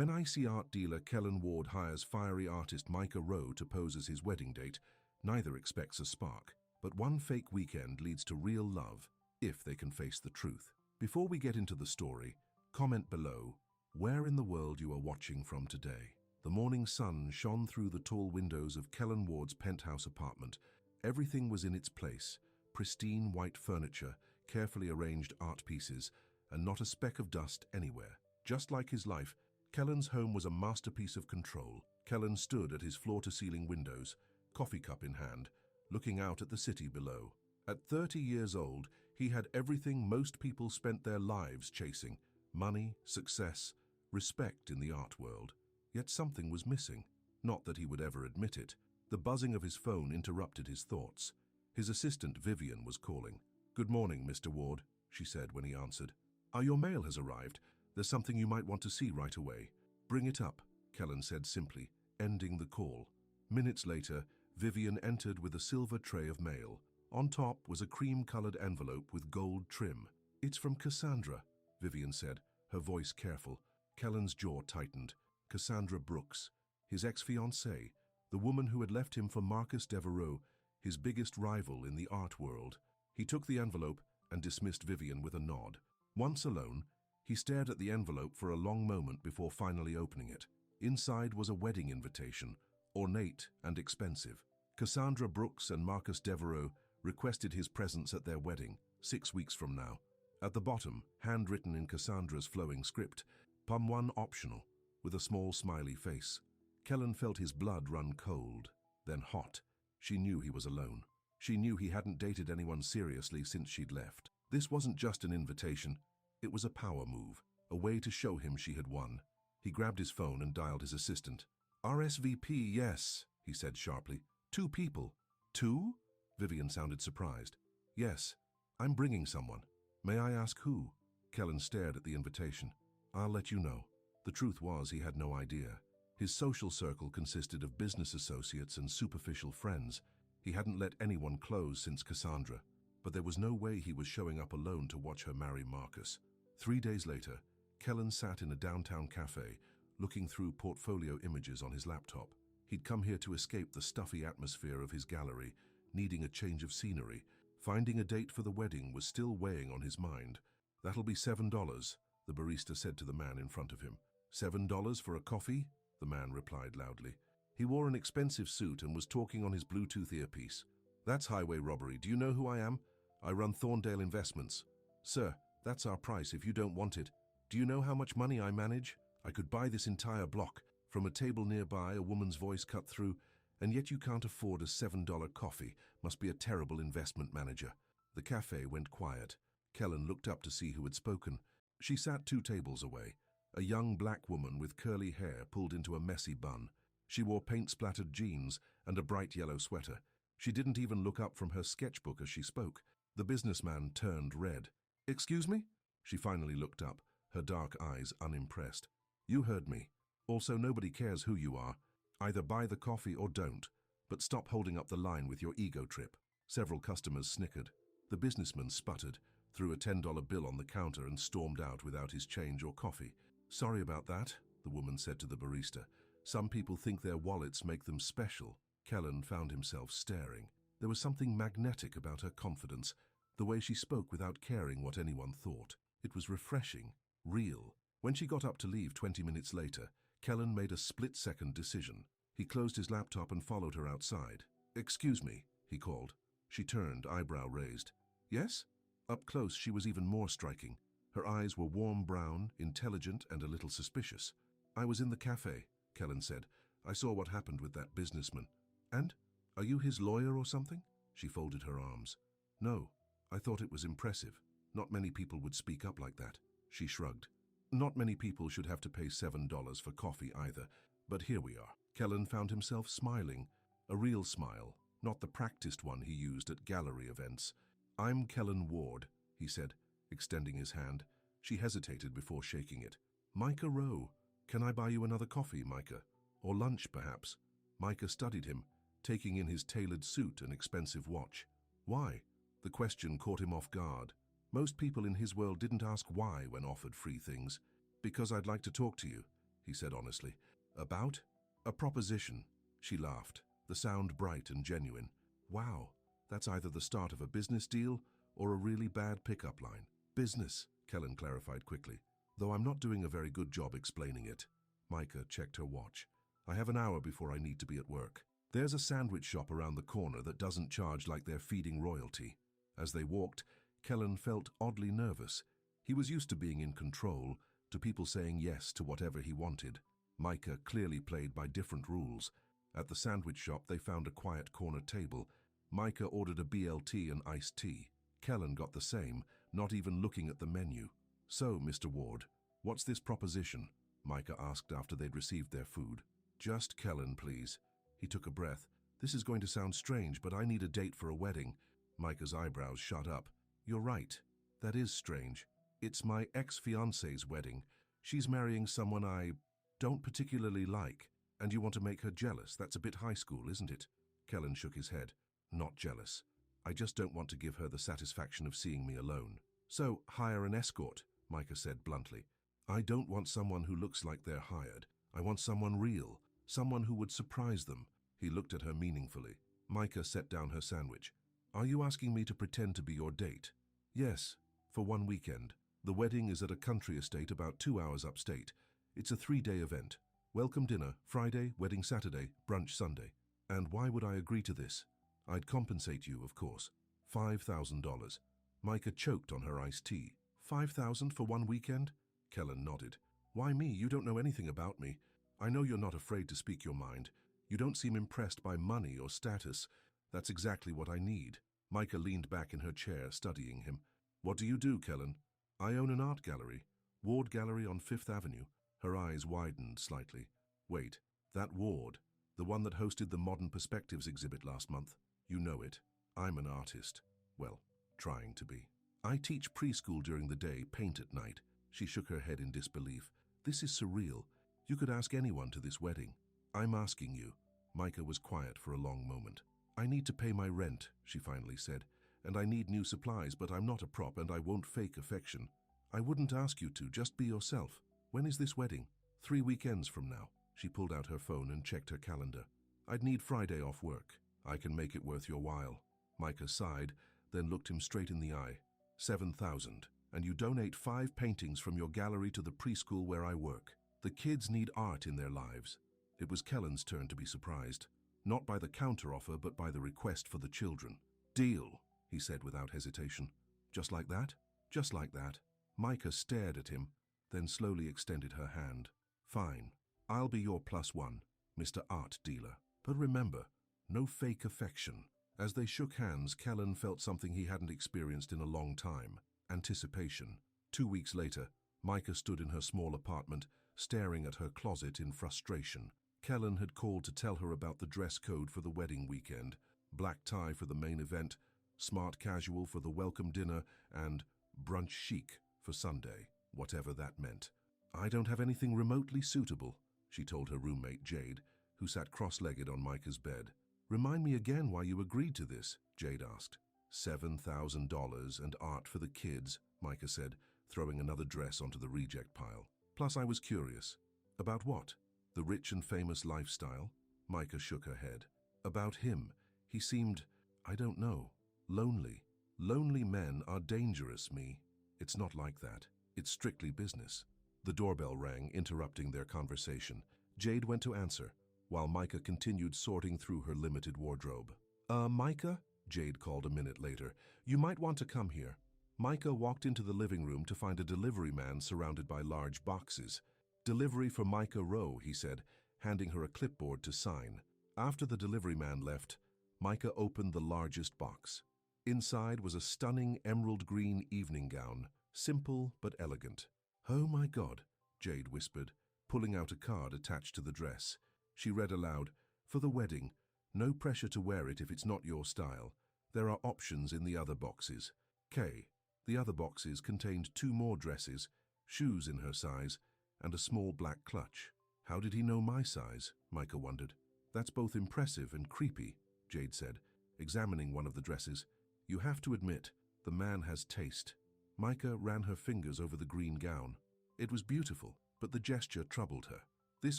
When icy art dealer Kellen Ward hires fiery artist Micah Row to pose as his wedding date, neither expects a spark. But one fake weekend leads to real love, if they can face the truth. Before we get into the story, comment below where in the world you are watching from today. The morning sun shone through the tall windows of Kellen Ward's penthouse apartment. Everything was in its place: pristine white furniture, carefully arranged art pieces, and not a speck of dust anywhere. Just like his life, Kellen's home was a masterpiece of control. Kellen stood at his floor-to-ceiling windows, coffee cup in hand, looking out at the city below. At 30 years old, he had everything most people spent their lives chasing: money, success, respect in the art world. Yet something was missing. Not that he would ever admit it. The buzzing of his phone interrupted his thoughts. His assistant, Vivian, was calling. "Good morning, Mr. Ward," she said when he answered. "Your mail has arrived. There's something you might want to see right away." "Bring it up," Kellen said simply, ending the call. Minutes later, Vivian entered with a silver tray of mail. On top was a cream-colored envelope with gold trim. "It's from Cassandra," Vivian said, her voice careful. Kellen's jaw tightened. Cassandra Brooks, his ex-fiancée, the woman who had left him for Marcus Devereaux, his biggest rival in the art world. He took the envelope and dismissed Vivian with a nod. Once alone, he stared at the envelope for a long moment before finally opening it. Inside was a wedding invitation, ornate and expensive. Cassandra Brooks and Marcus Devereaux requested his presence at their wedding, 6 weeks from now. At the bottom, handwritten in Cassandra's flowing script, "Pum1 optional," with a small smiley face. Kellen felt his blood run cold, then hot. She knew he was alone. She knew he hadn't dated anyone seriously since she'd left. This wasn't just an invitation. It was a power move, a way to show him she had won. He grabbed his phone and dialed his assistant. "RSVP, yes," he said sharply. "2 people." "2?" Vivian sounded surprised. "Yes, I'm bringing someone." "May I ask who?" Kellen stared at the invitation. "I'll let you know." The truth was, he had no idea. His social circle consisted of business associates and superficial friends. He hadn't let anyone close since Cassandra, but there was no way he was showing up alone to watch her marry Marcus. 3 days later, Kellen sat in a downtown cafe, looking through portfolio images on his laptop. He'd come here to escape the stuffy atmosphere of his gallery, needing a change of scenery. Finding a date for the wedding was still weighing on his mind. "That'll be $7, the barista said to the man in front of him. $7 for a coffee? The man replied loudly. He wore an expensive suit and was talking on his Bluetooth earpiece. "That's highway robbery. Do you know who I am? I run Thorndale Investments." "Sir, that's our price if you don't want it. Do you know how much money I manage? I could buy this entire block." From a table nearby, a woman's voice cut through. "And yet you can't afford a $7 coffee. Must be a terrible investment manager." The cafe went quiet. Kellen looked up to see who had spoken. She sat 2 tables away. A young black woman with curly hair pulled into a messy bun. She wore paint-splattered jeans and a bright yellow sweater. She didn't even look up from her sketchbook as she spoke. The businessman turned red. "Excuse me?" She finally looked up, her dark eyes unimpressed. "You heard me. Also, nobody cares who you are. Either buy the coffee or don't, but stop holding up the line with your ego trip." Several customers snickered. The businessman sputtered, threw a $10 bill on the counter and stormed out without his change or coffee. "Sorry about that," the woman said to the barista. "Some people think their wallets make them special." Kellen found himself staring. There was something magnetic about her confidence, the way she spoke without caring what anyone thought. It was refreshing, real. When she got up to leave 20 minutes later, Kellen made a split-second decision. He closed his laptop and followed her outside. "Excuse me," he called. She turned, eyebrow raised. "Yes?" Up close, she was even more striking. Her eyes were warm brown, intelligent, and a little suspicious. "I was in the cafe," Kellen said. "I saw what happened with that businessman." "And? Are you his lawyer or something?" She folded her arms. "No, I thought it was impressive. Not many people would speak up like that." She shrugged. "Not many people should have to pay $7 for coffee either, but here we are." Kellen found himself smiling, a real smile, not the practiced one he used at gallery events. "I'm Kellen Ward," he said, extending his hand. She hesitated before shaking it. "Micah Row. Can I buy you another coffee, Micah? Or lunch, perhaps?" Micah studied him, taking in his tailored suit and expensive watch. "Why?" The question caught him off guard. Most people in his world didn't ask why when offered free things. "Because I'd like to talk to you. he said honestly. About? A proposition. She laughed, the sound bright and genuine. Wow, that's either the start of a business deal or a really bad pickup line. Business, Kellen clarified quickly, though I'm not doing a very good job explaining it. Micah checked her watch. I have an hour before I need to be at work. There's a sandwich shop around the corner that doesn't charge like they're feeding royalty. As they walked, Kellen felt oddly nervous. He was used to being in control, to people saying yes to whatever he wanted. Micah clearly played by different rules. At the sandwich shop, they found a quiet corner table. Micah ordered a BLT and iced tea. Kellen got the same, not even looking at the menu. So, Mr. Ward, what's this proposition? Micah asked after they'd received their food. Just Kellen, please. He took a breath. This is going to sound strange, but I need a date for a wedding. Micah's eyebrows shot up. You're right. That is strange. It's my ex-fiancée's wedding. She's marrying someone I don't particularly like, and you want to make her jealous. That's a bit high school, isn't it? Kellen shook his head. Not jealous. I just don't want to give her the satisfaction of seeing me alone. So, hire an escort, Micah said bluntly. I don't want someone who looks like they're hired. I want someone real, someone who would surprise them. He looked at her meaningfully. Micah set down her sandwich. Are you asking me to pretend to be your date? Yes, for one weekend. The wedding is at a country estate about 2 hours upstate. It's a 3-day event. Welcome dinner, Friday, wedding Saturday, brunch Sunday. And why would I agree to this? I'd compensate you, of course. $5,000. Micah choked on her iced tea. $5,000 for one weekend? Kellen nodded. Why me? You don't know anything about me. I know you're not afraid to speak your mind. You don't seem impressed by money or status. That's exactly what I need. Micah leaned back in her chair, studying him. What do you do, Kellen? I own an art gallery. Ward Gallery on 5th Avenue. Her eyes widened slightly. Wait, that Ward, the one that hosted the Modern Perspectives exhibit last month. You know it. I'm an artist. Well, trying to be. I teach preschool during the day, paint at night. She shook her head in disbelief. This is surreal. You could ask anyone to this wedding. I'm asking you. Micah was quiet for a long moment. I need to pay my rent, she finally said, and I need new supplies, but I'm not a prop and I won't fake affection. I wouldn't ask you to, just be yourself. When is this wedding? 3 weekends from now. She pulled out her phone and checked her calendar. I'd need Friday off work. I can make it worth your while. Micah sighed, then looked him straight in the eye. 7,000, and you donate 5 paintings from your gallery to the preschool where I work. The kids need art in their lives. It was Kellen's turn to be surprised, not by the counteroffer, but by the request for the children. Deal, he said without hesitation. Just like that? Just like that. Micah stared at him, then slowly extended her hand. Fine. I'll be your +1, Mr. Art Dealer. But remember, no fake affection. As they shook hands, Kellen felt something he hadn't experienced in a long time. Anticipation. 2 weeks later, Micah stood in her small apartment, staring at her closet in frustration. Kellen had called to tell her about the dress code for the wedding weekend. Black tie for the main event, smart casual for the welcome dinner, and brunch chic for Sunday, whatever that meant. I don't have anything remotely suitable, she told her roommate Jade, who sat cross-legged on Micah's bed. Remind me again why you agreed to this, Jade asked. $7,000 and art for the kids, Micah said, throwing another dress onto the reject pile. Plus I was curious. About what? The rich and famous lifestyle? Micah shook her head. About him. He seemed, I don't know, lonely. Lonely men are dangerous, me. It's not like that. It's strictly business. The doorbell rang, interrupting their conversation. Jade went to answer, while Micah continued sorting through her limited wardrobe. Micah? Jade called a minute later. You might want to come here. Micah walked into the living room to find a delivery man surrounded by large boxes. Delivery for Micah Row, he said, handing her a clipboard to sign. After the delivery man left, Micah opened the largest box. Inside was a stunning emerald green evening gown, simple but elegant. Oh my God, Jade whispered, pulling out a card attached to the dress. She read aloud, For the wedding, no pressure to wear it if it's not your style. There are options in the other boxes. K. The other boxes contained 2 more dresses, shoes in her size, and a small black clutch. How did he know my size? Micah wondered. That's both impressive and creepy, Jade said, examining one of the dresses. You have to admit, the man has taste. Micah ran her fingers over the green gown. It was beautiful, but the gesture troubled her. This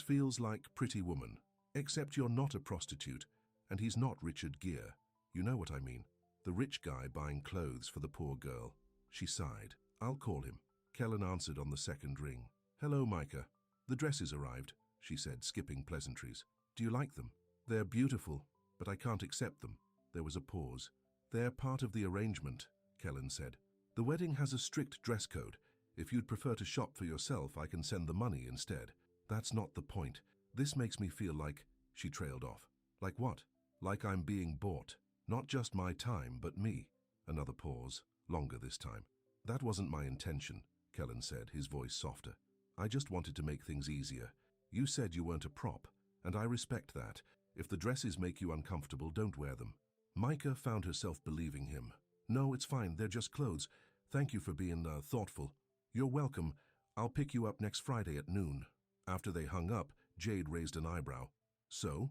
feels like Pretty Woman, except you're not a prostitute, and he's not Richard Gere. You know what I mean. The rich guy buying clothes for the poor girl. She sighed. I'll call him. Kellen answered on the second ring. Hello, Micah. The dresses arrived, she said, skipping pleasantries. Do you like them? They're beautiful, but I can't accept them. There was a pause. They're part of the arrangement, Kellen said. The wedding has a strict dress code. If you'd prefer to shop for yourself, I can send the money instead. That's not the point. This makes me feel like, she trailed off. Like what? Like I'm being bought. Not just my time, but me. Another pause, longer this time. That wasn't my intention, Kellen said, his voice softer. I just wanted to make things easier. You said you weren't a prop, and I respect that. If the dresses make you uncomfortable, don't wear them. Micah found herself believing him. No, it's fine, they're just clothes. Thank you for being thoughtful. You're welcome. I'll pick you up next Friday at noon. After they hung up, Jade raised an eyebrow. So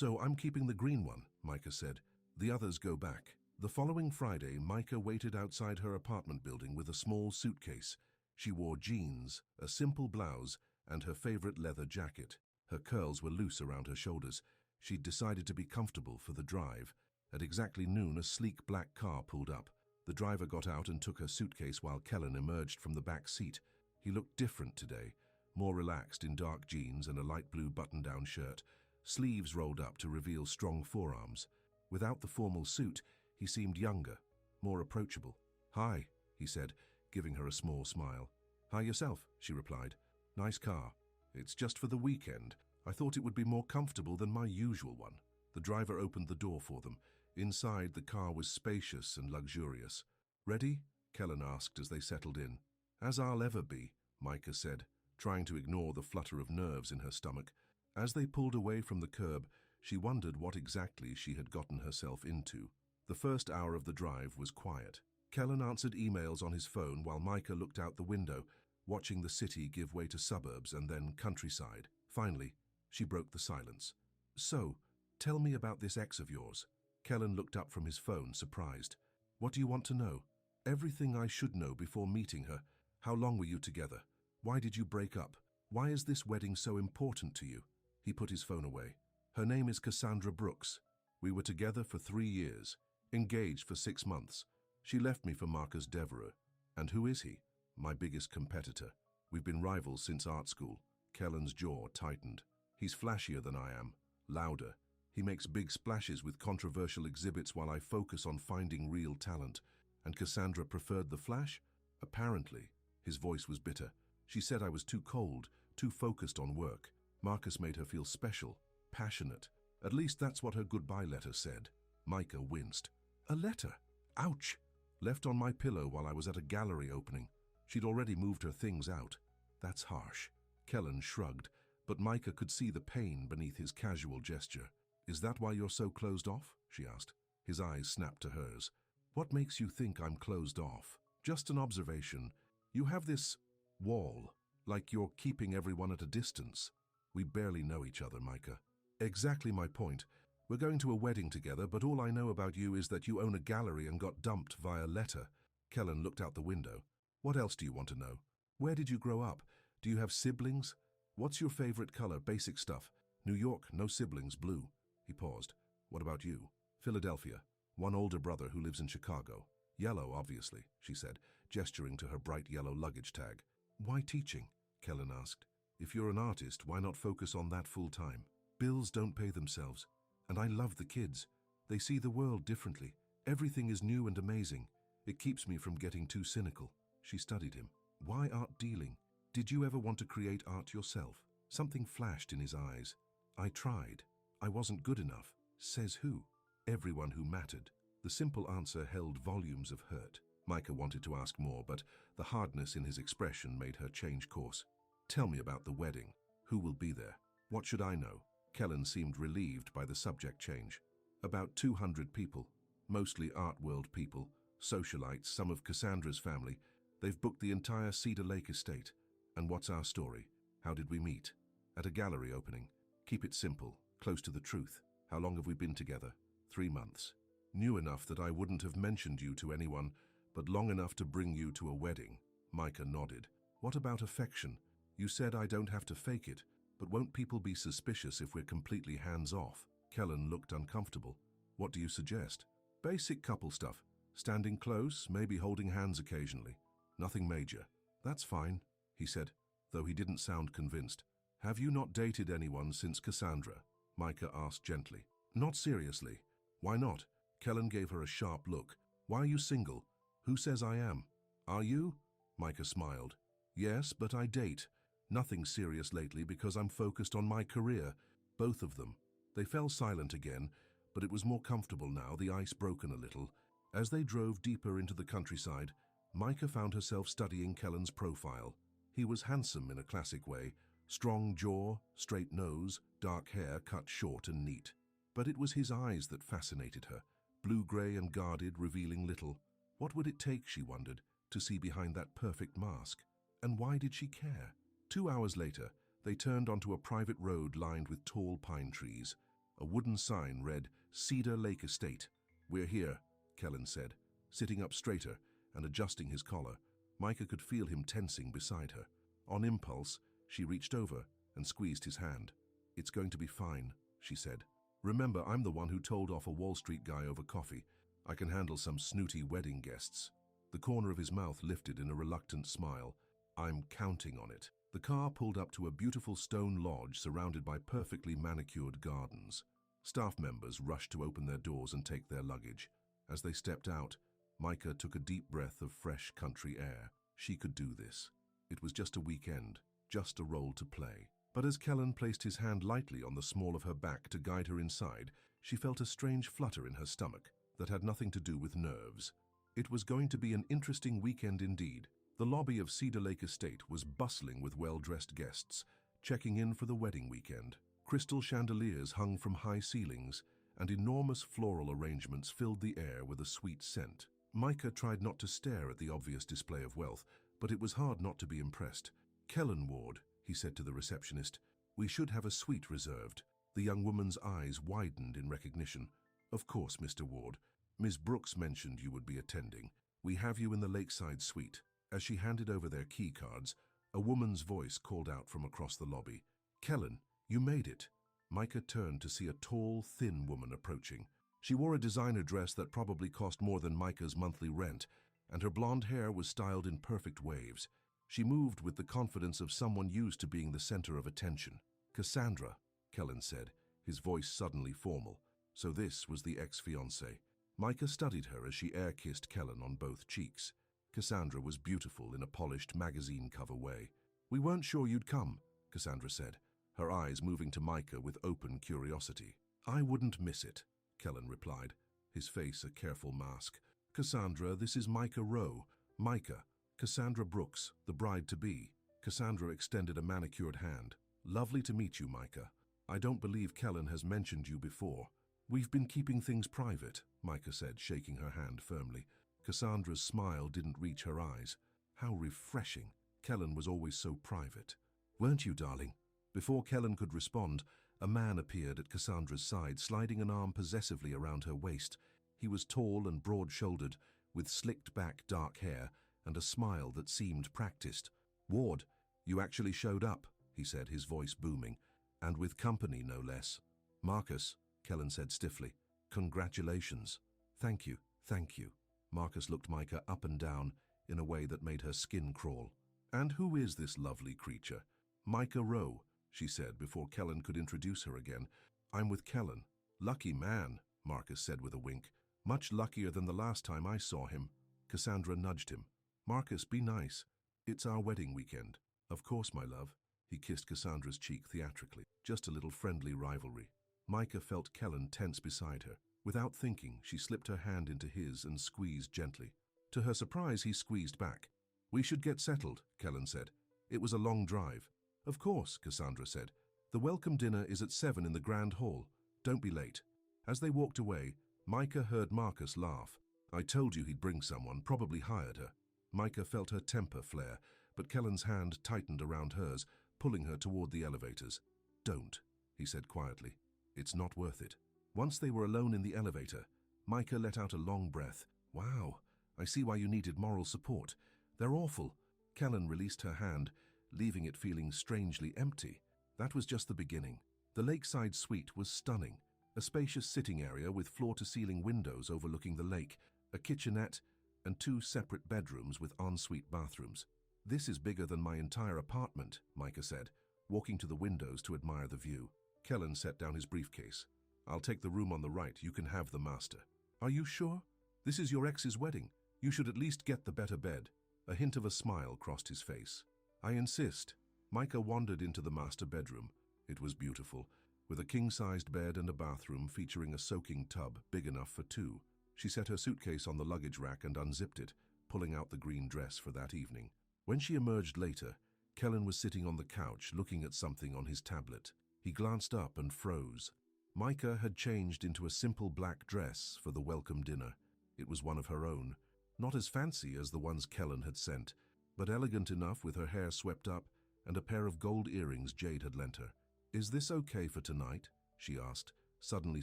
I'm keeping the green one, Micah said. The others go back. The following Friday, Micah waited outside her apartment building with a small suitcase. She wore jeans, a simple blouse, and her favorite leather jacket. Her curls were loose around her shoulders. She'd decided to be comfortable for the drive. At exactly noon, a sleek black car pulled up. The driver got out and took her suitcase while Kellen emerged from the back seat. He looked different today, more relaxed in dark jeans and a light blue button-down shirt, sleeves rolled up to reveal strong forearms. Without the formal suit, he seemed younger, more approachable. Hi, he said, giving her a small smile. Hi yourself, she replied. Nice car. It's just for the weekend. I thought it would be more comfortable than my usual one. The driver opened the door for them. Inside, the car was spacious and luxurious. Ready? Kellen asked as they settled in. As I'll ever be, Micah said, trying to ignore the flutter of nerves in her stomach. As they pulled away from the curb, she wondered what exactly she had gotten herself into. The first hour of the drive was quiet. Kellen answered emails on his phone while Micah looked out the window, watching the city give way to suburbs and then countryside. Finally, she broke the silence. So, tell me about this ex of yours. Kellen looked up from his phone, surprised. What do you want to know? Everything I should know before meeting her. How long were you together? Why did you break up? Why is this wedding so important to you? He put his phone away. Her name is Cassandra Brooks. We were together for 3 years, engaged for 6 months. She left me for Marcus Devereux. And who is he? My biggest competitor. We've been rivals since art school. Kellen's jaw tightened. He's flashier than I am, louder. He makes big splashes with controversial exhibits while I focus on finding real talent. And Cassandra preferred the flash? Apparently. His voice was bitter. She said I was too cold, too focused on work. Marcus made her feel special, passionate. At least that's what her goodbye letter said. Micah winced. A letter? Ouch! Left on my pillow while I was at a gallery opening. She'd already moved her things out. That's harsh. Kellen shrugged, but Micah could see the pain beneath his casual gesture. Is that why you're so closed off? She asked. His eyes snapped to hers. What makes you think I'm closed off? Just an observation. You have this wall, like you're keeping everyone at a distance. We barely know each other, Micah. Exactly my point. We're going to a wedding together, but all I know about you is that you own a gallery and got dumped via letter. Kellen looked out the window. What else do you want to know? Where did you grow up? Do you have siblings? What's your favorite color? Basic stuff. New York, no siblings, blue. He paused. What about you? Philadelphia. One older brother who lives in Chicago. Yellow, obviously, she said, gesturing to her bright yellow luggage tag. Why teaching? Kellen asked. If you're an artist, why not focus on that full time? Bills don't pay themselves. And I love the kids. They see the world differently. Everything is new and amazing. It keeps me from getting too cynical. She studied him. Why art dealing? Did you ever want to create art yourself? Something flashed in his eyes. I tried. I wasn't good enough. Says who? Everyone who mattered. The simple answer held volumes of hurt. Micah wanted to ask more, but the hardness in his expression made her change course. Tell me about the wedding. Who will be there? What should I know? Kellen seemed relieved by the subject change. About 200 people, mostly art world people, socialites, some of Cassandra's family. They've booked the entire Cedar Lake estate. And what's our story? How did we meet? At a gallery opening. Keep it simple, close to the truth. How long have we been together? 3 months. New enough that I wouldn't have mentioned you to anyone, but long enough to bring you to a wedding. Micah nodded. What about affection? You said I don't have to fake it. But won't people be suspicious if we're completely hands-off? Kellen looked uncomfortable. What do you suggest? Basic couple stuff. Standing close, maybe holding hands occasionally. Nothing major. That's fine, he said, though he didn't sound convinced. Have you not dated anyone since Cassandra? Micah asked gently. Not seriously. Why not? Kellen gave her a sharp look. Why are you single? Who says I am? Are you? Micah smiled. Yes, but I date. Nothing serious lately because I'm focused on my career. Both of them. They fell silent again, but it was more comfortable now, the ice broken a little. As they drove deeper into the countryside, Micah found herself studying Kellen's profile. He was handsome in a classic way, strong jaw, straight nose, dark hair cut short and neat. But it was his eyes that fascinated her, blue-gray and guarded, revealing little. What would it take, she wondered, to see behind that perfect mask? And why did she care? 2 hours later, they turned onto a private road lined with tall pine trees. A wooden sign read, Cedar Lake Estate. We're here, Kellen said, sitting up straighter and adjusting his collar. Micah could feel him tensing beside her. On impulse, she reached over and squeezed his hand. It's going to be fine, she said. Remember, I'm the one who told off a Wall Street guy over coffee. I can handle some snooty wedding guests. The corner of his mouth lifted in a reluctant smile. I'm counting on it. The car pulled up to a beautiful stone lodge surrounded by perfectly manicured gardens. Staff members rushed to open their doors and take their luggage. As they stepped out, Micah took a deep breath of fresh country air. She could do this. It was just a weekend, just a role to play. But as Kellen placed his hand lightly on the small of her back to guide her inside, she felt a strange flutter in her stomach that had nothing to do with nerves. It was going to be an interesting weekend indeed. The lobby of Cedar Lake Estate was bustling with well-dressed guests, checking in for the wedding weekend. Crystal chandeliers hung from high ceilings, and enormous floral arrangements filled the air with a sweet scent. Micah tried not to stare at the obvious display of wealth, but it was hard not to be impressed. Kellen Ward, he said to the receptionist, we should have a suite reserved. The young woman's eyes widened in recognition. Of course, Mr. Ward. Ms. Brooks mentioned you would be attending. We have you in the lakeside suite. As she handed over their key cards, a woman's voice called out from across the lobby. Kellen, you made it. Micah turned to see a tall, thin woman approaching. She wore a designer dress that probably cost more than Micah's monthly rent, and her blonde hair was styled in perfect waves. She moved with the confidence of someone used to being the center of attention. Cassandra, Kellen said, his voice suddenly formal. So this was the ex-fiancée. Micah studied her as she air-kissed Kellen on both cheeks. Cassandra was beautiful in a polished magazine cover way. We weren't sure you'd come, Cassandra said, her eyes moving to Micah with open curiosity. I wouldn't miss it, Kellen replied, his face a careful mask. Cassandra, this is Micah Row. Micah, Cassandra Brooks, the bride-to-be. Cassandra extended a manicured hand. Lovely to meet you, Micah. I don't believe Kellen has mentioned you before. We've been keeping things private, Micah said, shaking her hand firmly. Cassandra's smile didn't reach her eyes. How refreshing. Kellen was always so private. Weren't you, darling? Before Kellen could respond, a man appeared at Cassandra's side, sliding an arm possessively around her waist. He was tall and broad-shouldered, with slicked-back dark hair and a smile that seemed practiced. Ward, you actually showed up, he said, his voice booming, and with company, no less. Marcus, Kellen said stiffly, congratulations. Thank you, thank you. Marcus looked Micah up and down in a way that made her skin crawl. And who is this lovely creature? Micah Row, she said before Kellen could introduce her again. I'm with Kellen. Lucky man, Marcus said with a wink. Much luckier than the last time I saw him. Cassandra nudged him. Marcus, be nice. It's our wedding weekend. Of course, my love. He kissed Cassandra's cheek theatrically. Just a little friendly rivalry. Micah felt Kellen tense beside her. Without thinking, she slipped her hand into his and squeezed gently. To her surprise, he squeezed back. We should get settled, Kellen said. It was a long drive. Of course, Cassandra said. The welcome dinner is at 7 in the Grand Hall. Don't be late. As they walked away, Micah heard Marcus laugh. I told you he'd bring someone, probably hired her. Micah felt her temper flare, but Kellen's hand tightened around hers, pulling her toward the elevators. Don't, he said quietly. It's not worth it. Once they were alone in the elevator, Micah let out a long breath. Wow, I see why you needed moral support. They're awful. Kellen released her hand, leaving it feeling strangely empty. That was just the beginning. The lakeside suite was stunning. A spacious sitting area with floor-to-ceiling windows overlooking the lake, a kitchenette, and 2 separate bedrooms with ensuite bathrooms. "This is bigger than my entire apartment," Micah said, walking to the windows to admire the view. Kellen set down his briefcase. "I'll take the room on the right. You can have the master." "Are you sure? This is your ex's wedding. You should at least get the better bed." A hint of a smile crossed his face. "I insist." Micah wandered into the master bedroom. It was beautiful, with a king-sized bed and a bathroom featuring a soaking tub big enough for 2. She set her suitcase on the luggage rack and unzipped it, pulling out the green dress for that evening. When she emerged later, Kellen was sitting on the couch looking at something on his tablet. He glanced up and froze. Micah had changed into a simple black dress for the welcome dinner. It was one of her own, not as fancy as the ones Kellen had sent, but elegant enough with her hair swept up and a pair of gold earrings Jade had lent her. "Is this okay for tonight?" she asked, suddenly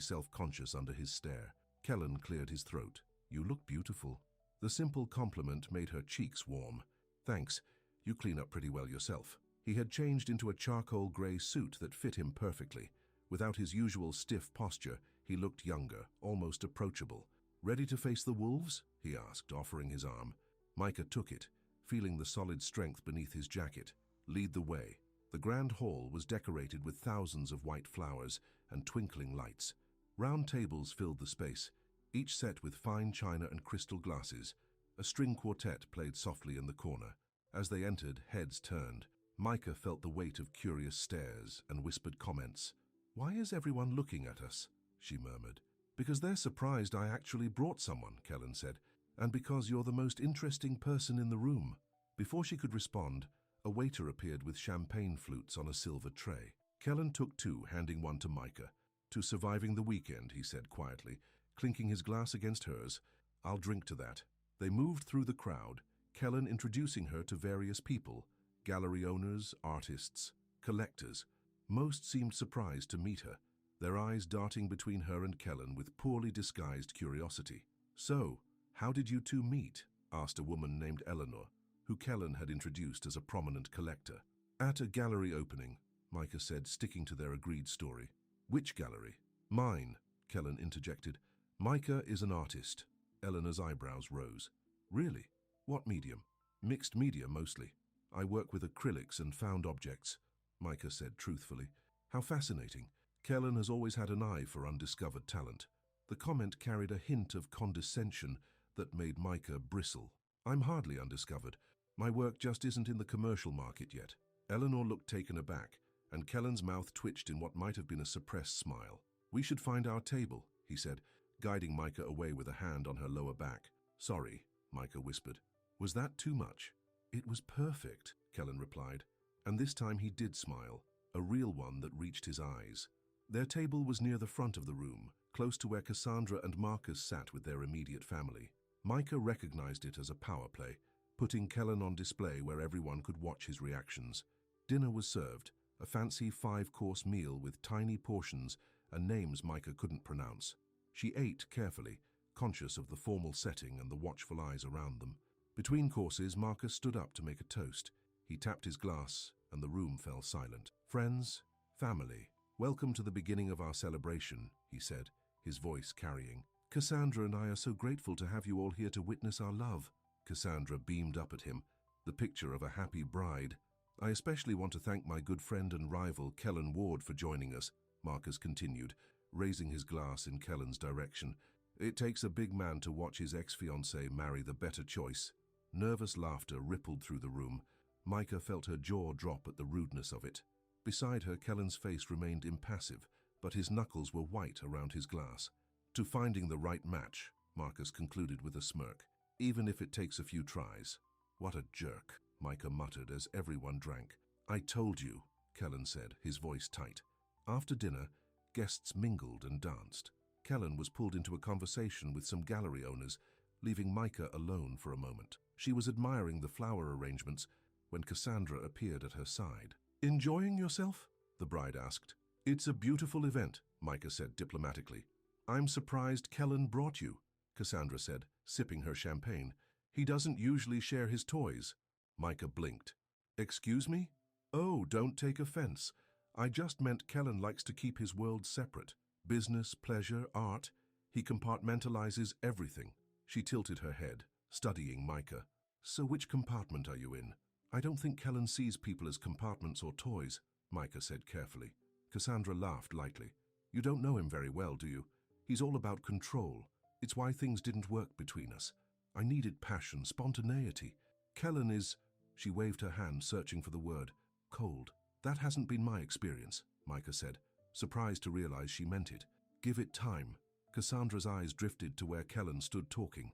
self-conscious under his stare. Kellen cleared his throat. "You look beautiful." The simple compliment made her cheeks warm. "Thanks. You clean up pretty well yourself." He had changed into a charcoal grey suit that fit him perfectly. Without his usual stiff posture, he looked younger, almost approachable. "Ready to face the wolves?" he asked, offering his arm. Micah took it, feeling the solid strength beneath his jacket. "Lead the way." The grand hall was decorated with thousands of white flowers and twinkling lights. Round tables filled the space, each set with fine china and crystal glasses. A string quartet played softly in the corner. As they entered, heads turned. Micah felt the weight of curious stares and whispered comments. "Why is everyone looking at us?" she murmured. "Because they're surprised I actually brought someone," Kellen said, "and because you're the most interesting person in the room." Before she could respond, a waiter appeared with champagne flutes on a silver tray. Kellen took 2, handing one to Micah. "To surviving the weekend," he said quietly, clinking his glass against hers. "I'll drink to that." They moved through the crowd, Kellen introducing her to various people, gallery owners, artists, collectors. Most seemed surprised to meet her, their eyes darting between her and Kellen with poorly disguised curiosity. "So, how did you 2 meet?" asked a woman named Eleanor, who Kellen had introduced as a prominent collector. "At a gallery opening," Micah said, sticking to their agreed story. "Which gallery?" "Mine," Kellen interjected. "Micah is an artist." Eleanor's eyebrows rose. "Really? What medium?" "Mixed media, mostly. I work with acrylics and found objects," Micah said truthfully. "How fascinating. Kellen has always had an eye for undiscovered talent." The comment carried a hint of condescension that made Micah bristle. "I'm hardly undiscovered. My work just isn't in the commercial market yet." Eleanor looked taken aback, and Kellen's mouth twitched in what might have been a suppressed smile. "We should find our table," he said, guiding Micah away with a hand on her lower back. "Sorry," Micah whispered. "Was that too much?" "It was perfect," Kellen replied, and this time he did smile, a real one that reached his eyes. Their table was near the front of the room, close to where Cassandra and Marcus sat with their immediate family. Micah recognized it as a power play, putting Kellen on display where everyone could watch his reactions. Dinner was served, a fancy 5-course meal with tiny portions and names Micah couldn't pronounce. She ate carefully, conscious of the formal setting and the watchful eyes around them. Between courses, Marcus stood up to make a toast. He tapped his glass, and the room fell silent. "Friends, family, welcome to the beginning of our celebration," he said, his voice carrying. "Cassandra and I are so grateful to have you all here to witness our love." Cassandra beamed up at him, the picture of a happy bride. "I especially want to thank my good friend and rival, Kellen Ward, for joining us," Marcus continued, raising his glass in Kellen's direction. "It takes a big man to watch his ex-fiancée marry the better choice." Nervous laughter rippled through the room. Micah felt her jaw drop at the rudeness of it. Beside her, Kellen's face remained impassive, but his knuckles were white around his glass. "To finding the right match," Marcus concluded with a smirk, "even if it takes a few tries." "What a jerk," Micah muttered as everyone drank. "I told you," Kellen said, his voice tight. After dinner, guests mingled and danced. Kellen was pulled into a conversation with some gallery owners, leaving Micah alone for a moment. She was admiring the flower arrangements when Cassandra appeared at her side. "Enjoying yourself?" the bride asked. "It's a beautiful event," Micah said diplomatically. "I'm surprised Kellen brought you," Cassandra said, sipping her champagne. "He doesn't usually share his toys." Micah blinked. "Excuse me?" "Oh, don't take offense. I just meant Kellen likes to keep his world separate. Business, pleasure, art. He compartmentalizes everything. She tilted her head, studying Micah. So which compartment are you in? I don't think Kellen sees people as compartments or toys, Micah said carefully. Cassandra laughed lightly. You don't know him very well, do you? He's all about control. It's why things didn't work between us. I needed passion, spontaneity. Kellen is, she waved her hand searching for the word, cold. That hasn't been my experience, Micah said, surprised to realize she meant it. Give it time. Cassandra's eyes drifted to where Kellen stood talking.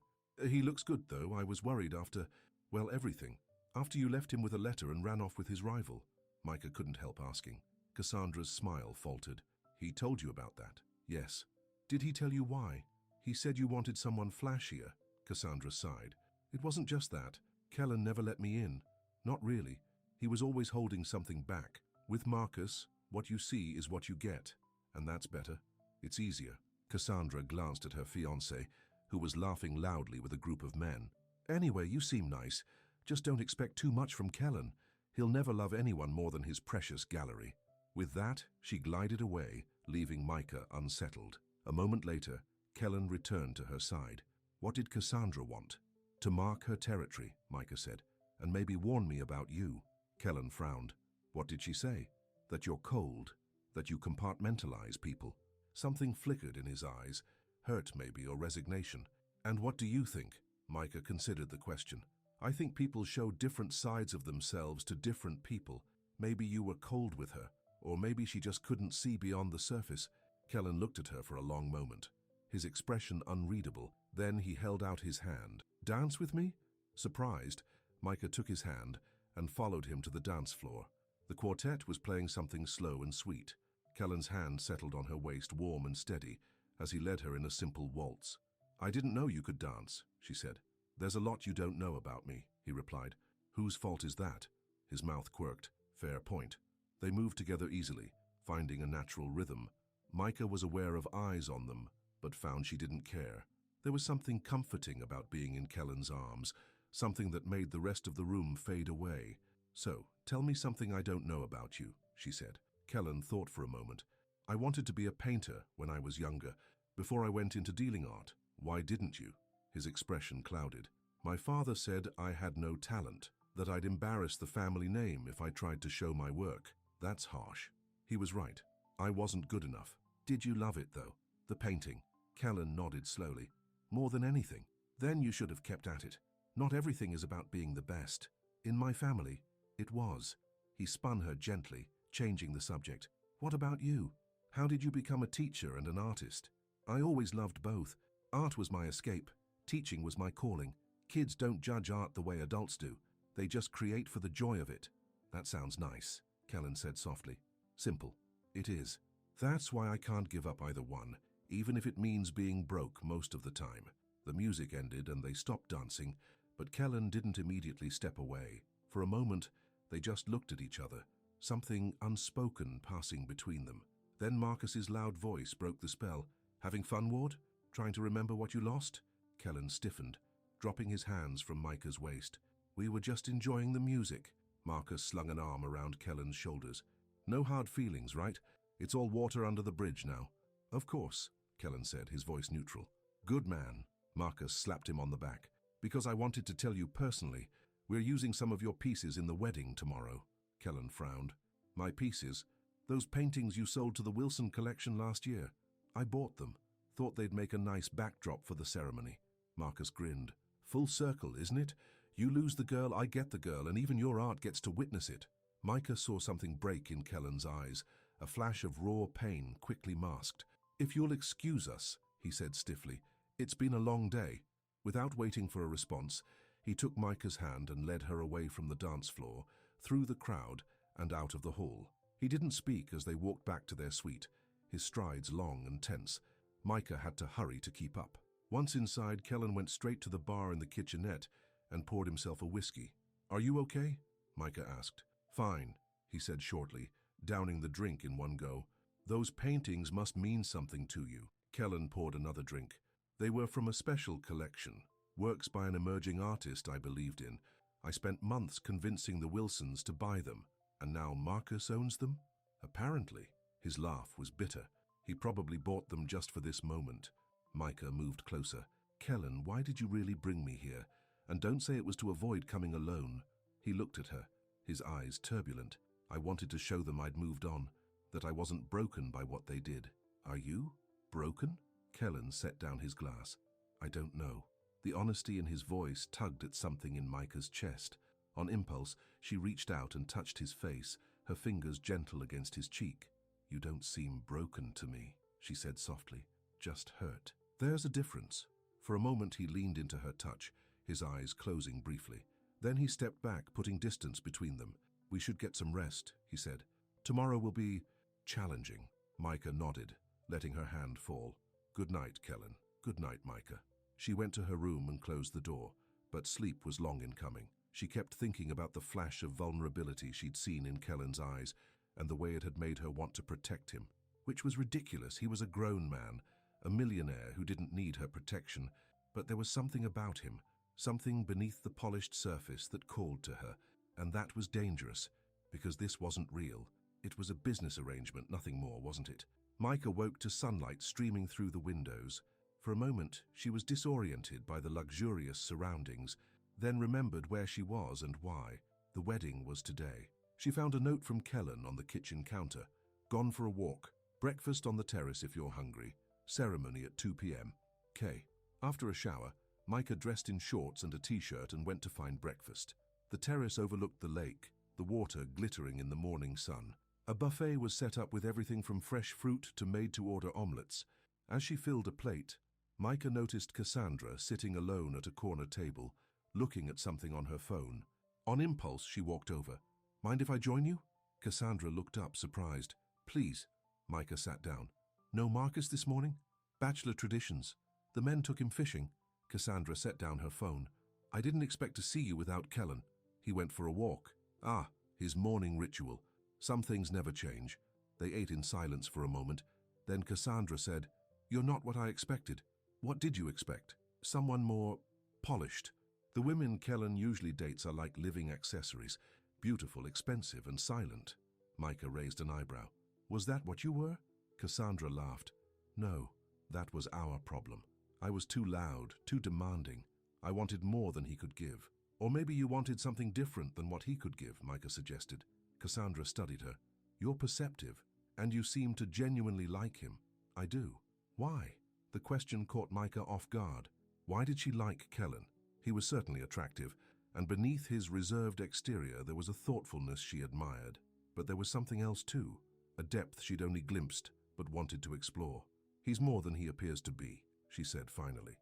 He looks good, though. I was worried after, well, everything. After you left him with a letter and ran off with his rival. Micah couldn't help asking. Cassandra's smile faltered. He told you about that? Yes. Did he tell you why? He said you wanted someone flashier. Cassandra sighed. It wasn't just that. Kellen never let me in. Not really. He was always holding something back. With Marcus, what you see is what you get. And that's better. It's easier. Cassandra glanced at her fiancé, who was laughing loudly with a group of men. Anyway, you seem nice. Just don't expect too much from Kellen. He'll never love anyone more than his precious gallery. With that, she glided away, leaving Micah unsettled. A moment later, Kellen returned to her side. What did Cassandra want? To mark her territory, Micah said, and maybe warn me about you. Kellen frowned. What did she say? That you're cold, that you compartmentalize people. Something flickered in his eyes, hurt maybe or resignation. And what do you think? Micah considered the question. I think people show different sides of themselves to different people. Maybe you were cold with her, or maybe she just couldn't see beyond the surface. Kellen looked at her for a long moment, his expression unreadable. Then he held out his hand. Dance with me? Surprised, Micah took his hand and followed him to the dance floor. The quartet was playing something slow and sweet. Kellen's hand settled on her waist, warm and steady, as he led her in a simple waltz. I didn't know you could dance, she said. There's a lot you don't know about me, he replied. Whose fault is that? His mouth quirked. Fair point. They moved together easily, finding a natural rhythm. Micah was aware of eyes on them, but found she didn't care. There was something comforting about being in Kellen's arms, something that made the rest of the room fade away. So, tell me something I don't know about you, she said. Kellen thought for a moment. I wanted to be a painter when I was younger, before I went into dealing art. Why didn't you? His expression clouded. My father said I had no talent, that I'd embarrass the family name if I tried to show my work. That's harsh. He was right. I wasn't good enough. Did you love it, though? The painting? Kellen nodded slowly. More than anything. Then you should have kept at it. Not everything is about being the best. In my family, it was. He spun her gently, changing the subject. What about you? How did you become a teacher and an artist? I always loved both. Art was my escape. Teaching was my calling. Kids don't judge art the way adults do. They just create for the joy of it. That sounds nice, Kellen said softly. Simple. It is. That's why I can't give up either one, even if it means being broke most of the time. The music ended and they stopped dancing, but Kellen didn't immediately step away. For a moment, they just looked at each other, something unspoken passing between them. Then Marcus's loud voice broke the spell. Having fun, Ward? Trying to remember what you lost? Kellen stiffened, dropping his hands from Micah's waist. We were just enjoying the music. Marcus slung an arm around Kellen's shoulders. No hard feelings, right? It's all water under the bridge now. Of course, Kellen said, his voice neutral. Good man. Marcus slapped him on the back. Because I wanted to tell you personally, we're using some of your pieces in the wedding tomorrow. Kellen frowned. My pieces? Those paintings you sold to the Wilson collection last year? I bought them. Thought they'd make a nice backdrop for the ceremony. Marcus grinned. Full circle, isn't it? You lose the girl, I get the girl, and even your art gets to witness it. Micah saw something break in Kellen's eyes, a flash of raw pain quickly masked. If you'll excuse us, he said stiffly. It's been a long day. Without waiting for a response, he took Micah's hand and led her away from the dance floor, through the crowd, and out of the hall. He didn't speak as they walked back to their suite, his strides long and tense. Micah had to hurry to keep up. Once inside, Kellen went straight to the bar in the kitchenette and poured himself a whiskey. Are you okay? Micah asked. Fine, he said shortly, downing the drink in one go. Those paintings must mean something to you. Kellen poured another drink. They were from a special collection, works by an emerging artist I believed in. I spent months convincing the Wilsons to buy them, and now Marcus owns them? Apparently, his laugh was bitter. He probably bought them just for this moment. Micah moved closer. Kellen, why did you really bring me here? And don't say it was to avoid coming alone. He looked at her, his eyes turbulent. I wanted to show them I'd moved on, that I wasn't broken by what they did. Are you? Broken? Kellen set down his glass. I don't know. The honesty in his voice tugged at something in Micah's chest. On impulse, she reached out and touched his face, her fingers gentle against his cheek. You don't seem broken to me, she said softly. Just hurt. There's a difference. For a moment he leaned into her touch, his eyes closing briefly. Then he stepped back, putting distance between them. We should get some rest, he said. Tomorrow will be challenging. Micah nodded, letting her hand fall. Good night, Kellen. Good night, Micah. She went to her room and closed the door, but sleep was long in coming. She kept thinking about the flash of vulnerability she'd seen in Kellen's eyes and the way it had made her want to protect him. Which was ridiculous. He was a grown man, a millionaire who didn't need her protection, but there was something about him, something beneath the polished surface that called to her, and that was dangerous, because this wasn't real. It was a business arrangement, nothing more, wasn't it? Micah woke to sunlight streaming through the windows. For a moment, she was disoriented by the luxurious surroundings, then remembered where she was and why. The wedding was today. She found a note from Kellen on the kitchen counter. Gone for a walk. Breakfast on the terrace if you're hungry. Ceremony at 2 p.m. K. After a shower, Micah dressed in shorts and a t-shirt and went to find breakfast. The terrace overlooked the lake, the water glittering in the morning sun. A buffet was set up with everything from fresh fruit to made-to-order omelets. As she filled a plate, Micah noticed Cassandra sitting alone at a corner table, looking at something on her phone. On impulse, she walked over. Mind if I join you? Cassandra looked up, surprised. Please. Micah sat down. No Marcus this morning? Bachelor traditions. The men took him fishing. Cassandra set down her phone. I didn't expect to see you without Kellen. He went for a walk. Ah, his morning ritual. Some things never change. They ate in silence for a moment. Then Cassandra said, You're not what I expected. What did you expect? Someone more polished. The women Kellen usually dates are like living accessories, beautiful, expensive, and silent. Micah raised an eyebrow. Was that what you were? Cassandra laughed. No, that was our problem. I was too loud, too demanding. I wanted more than he could give. Or maybe you wanted something different than what he could give, Micah suggested. Cassandra studied her. You're perceptive, and you seem to genuinely like him. I do. Why? The question caught Micah off guard. Why did she like Kellen? He was certainly attractive, and beneath his reserved exterior there was a thoughtfulness she admired. But there was something else too, a depth she'd only glimpsed, but wanted to explore. He's more than he appears to be, she said finally.